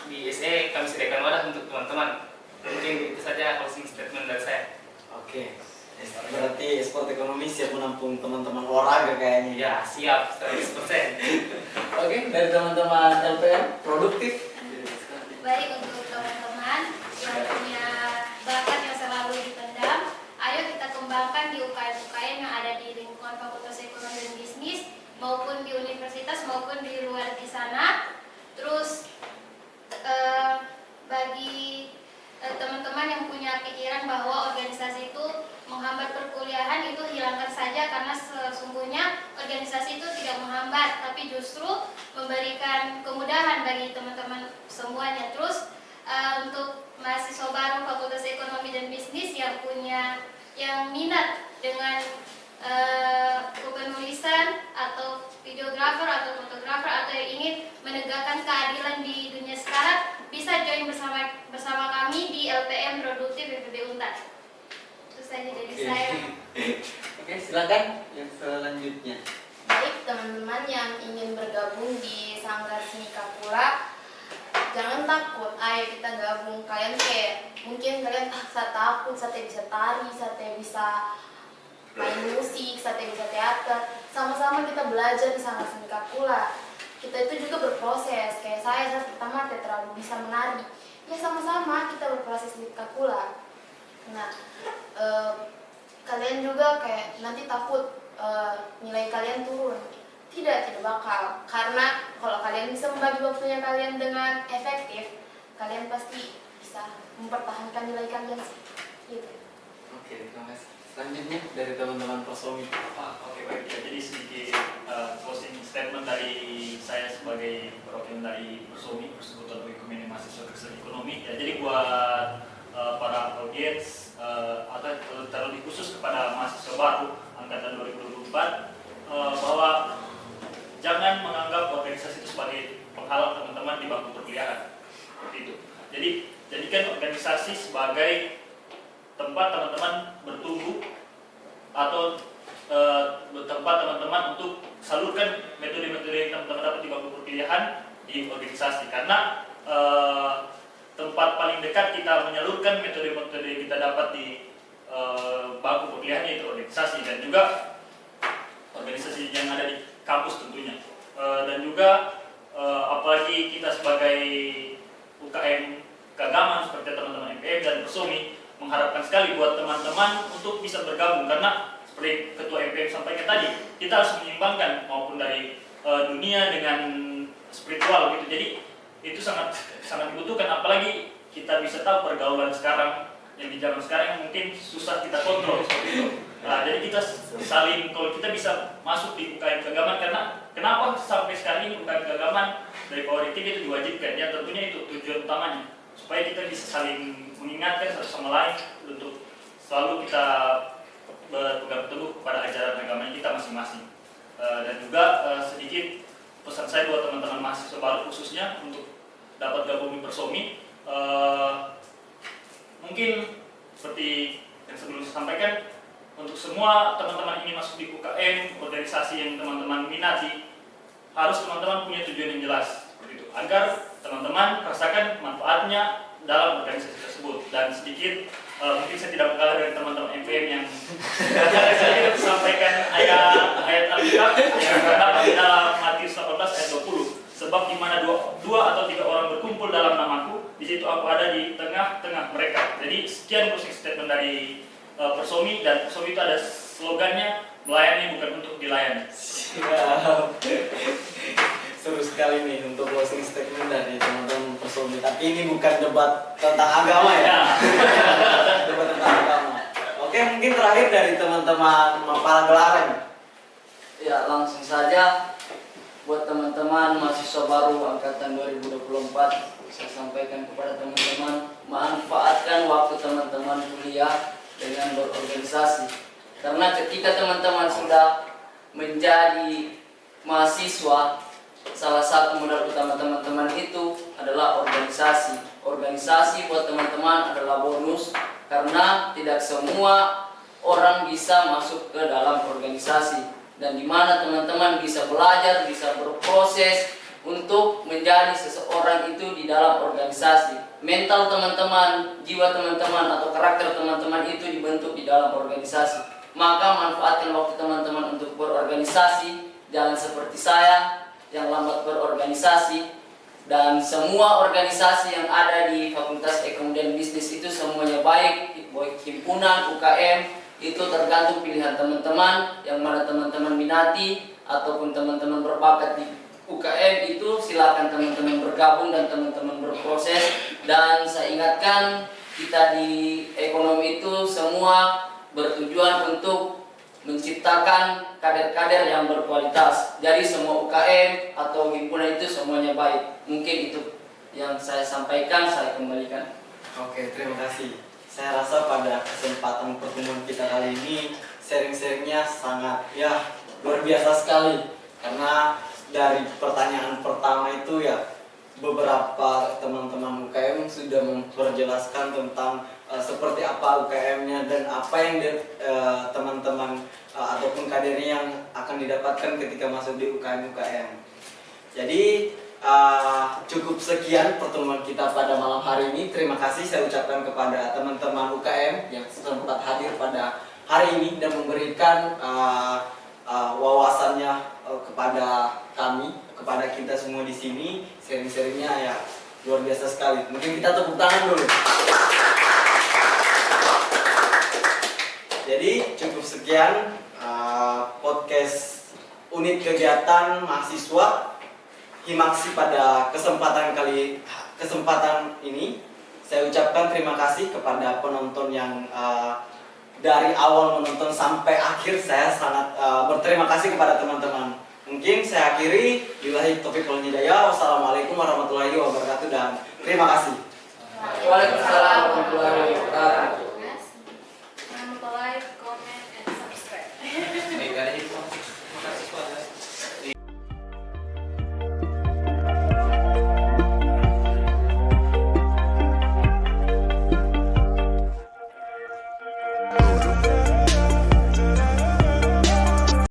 di SE kami sediakan wadah untuk teman-teman. Mungkin itu saja closing statement dari saya. Oke. Berarti Sport Ekonomi siap menampung teman-teman olahraga kayaknya. Ya, siap 100%. Oke, dari teman-teman LPM produktif. Baik, untuk teman-teman yang punya bakat yang selalu dipendam, ayo kita kembangkan di UKM-UKM yang ada di lingkungan Fakultas Ekonomi dan Bisnis maupun di universitas maupun di luar di sana. Terus bagi teman-teman yang punya pikiran bahwa organisasi itu menghambat perkuliahan, itu hilangkan saja, karena sesungguhnya organisasi itu tidak menghambat tapi justru memberikan kemudahan bagi teman-teman semuanya. Terus untuk mahasiswa baru Fakultas Ekonomi dan Bisnis yang minat dengan kepenulisan atau videografer atau fotografer atau yang ingin menegakkan keadilan di dunia sekarang, bisa join bersama kami di LPM Produktif FEB Untar. Itu saja dari saya. Oke, silakan yang selanjutnya. Baik, teman-teman yang ingin bergabung di Sanggar Seni Kapula, jangan takut, ayo kita gabung. Mungkin kalian saya takut, saya bisa tari, saya bisa main musik, saya bisa teater. Sama-sama kita belajar di Sanggar Seni Kapula. Kita itu juga berproses, kayak saya pertama tidak terlalu bisa menari. Ya sama-sama kita berproses di Kapula. Nah, kalian juga kayak nanti takut nilai kalian turun. Tidak bakal. Karena kalau kalian bisa membagi waktunya kalian dengan efektif, kalian pasti bisa mempertahankan nilai kalian sih. Gitu. Oke, terima kasih. Selanjutnya dari teman-teman Persomi. Oke, baik ya. Jadi sedikit closing statement dari saya sebagai perwakilan dari Persomi, Persekutuan Ekonomi Mahasiswa Kristen Ekonomi. Ya, jadi buat para audiens atau terlebih khusus kepada mahasiswa baru angkatan 2024 bahwa jangan menganggap organisasi itu sebagai penghalang teman-teman di bangku perkuliahan. Seperti itu. Jadi jadikan organisasi sebagai tempat teman-teman bertumbuh atau tempat teman-teman untuk salurkan metode-metode yang teman-teman dapat di bangku perkuliahan di organisasi, karena tempat paling dekat kita menyalurkan metode-metode yang kita dapat di bangku perkuliahan yaitu organisasi, dan juga organisasi yang ada di kampus tentunya. Dan juga apalagi kita sebagai UKM keagamaan seperti teman-teman MPM dan Persomi mengharapkan sekali buat teman-teman untuk bisa bergabung, karena seperti Ketua MPM sampaikan tadi, kita harus menyeimbangkan maupun dari dunia dengan spiritual gitu. Jadi itu sangat dibutuhkan, apalagi kita bisa tahu pergaulan sekarang yang di zaman sekarang yang mungkin susah kita kontrol seperti itu. Nah, jadi kita saling, kalau kita bisa masuk di UKM keagamaan, karena kenapa sampai sekarang ini UKM keagamaan dari Power itu diwajibkan, ya tentunya itu tujuan utamanya, supaya kita bisa saling mengingatkan satu sama lain untuk selalu kita berpegang teguh kepada ajaran agama kita masing-masing. Dan juga sedikit pesan saya buat teman-teman mahasiswa baru khususnya untuk dapat gabung di Persomi, mungkin seperti yang sebelum saya sampaikan, untuk semua teman-teman ini masuk di UKM, organisasi yang teman-teman minati, harus teman-teman punya tujuan yang jelas seperti itu, agar teman-teman rasakan manfaatnya dalam organisasi tersebut. Dan sedikit mungkin saya tidak kalah dari teman-teman MPM yang saya sampaikan ayat Alkitab yang terdapat di dalam Matius 18 ayat 20. Sebab di mana dua atau tiga orang berkumpul dalam namaku, di situ aku ada di tengah-tengah mereka. Jadi sekian closing statement dari Persomi, dan Persomi itu ada slogannya, melayani bukan untuk dilayani. Seru sekali nih untuk closing statement dari teman-teman Persomi. Tapi ini bukan debat tentang agama ya. Debat tentang agama. Oke, mungkin terakhir dari teman-teman Mapala Gelaran. Ya, langsung saja buat teman-teman mahasiswa baru angkatan 2024, saya sampaikan kepada teman-teman, manfaatkan waktu teman-teman kuliah dengan berorganisasi. Karena ketika teman-teman sudah menjadi mahasiswa, salah satu modal utama teman-teman itu adalah organisasi. Organisasi buat teman-teman adalah bonus, karena tidak semua orang bisa masuk ke dalam organisasi, dan di mana teman-teman bisa belajar, bisa berproses untuk menjadi seseorang itu di dalam organisasi. Mental teman-teman, jiwa teman-teman atau karakter teman-teman itu dibentuk di dalam organisasi. Maka manfaatkan waktu teman-teman untuk berorganisasi. Jangan seperti saya yang lambat berorganisasi. Dan semua organisasi yang ada di Fakultas Ekonomi dan Bisnis itu semuanya baik himpunan, UKM, itu tergantung pilihan teman-teman. Yang mana teman-teman minati ataupun teman-teman berbakat di UKM itu silakan teman-teman bergabung dan teman-teman berproses. Dan saya ingatkan kita di ekonomi itu semua bertujuan untuk menciptakan kader-kader yang berkualitas. Jadi semua UKM atau himpunan itu semuanya baik. Mungkin itu yang saya sampaikan, saya kembalikan. Oke, terima kasih. Saya rasa pada kesempatan pertemuan kita kali ini sharing-sharingnya sangat luar biasa sekali. Karena dari pertanyaan pertama itu beberapa teman-teman UKM sudah memperjelaskan tentang seperti apa UKM-nya dan apa yang teman-teman ataupun kadernya yang akan didapatkan ketika masuk di UKM-UKM. Jadi cukup sekian pertemuan kita pada malam hari ini. Terima kasih saya ucapkan kepada teman-teman UKM yang sempat hadir pada hari ini dan memberikan wawasannya kepada kami, kepada kita semua di sini. Sharing-sharingnya luar biasa sekali. Mungkin kita tepuk tangan dulu. Jadi cukup sekian podcast unit kegiatan mahasiswa Himaksi pada kesempatan ini. Saya ucapkan terima kasih kepada penonton yang dari awal menonton sampai akhir. Saya sangat berterima kasih kepada teman-teman. Mungkin saya akhiri. Billahi taufiq wal hidayah. Wassalamualaikum warahmatullahi wabarakatuh dan terima kasih. Waalaikumsalam warahmatullahi wabarakatuh.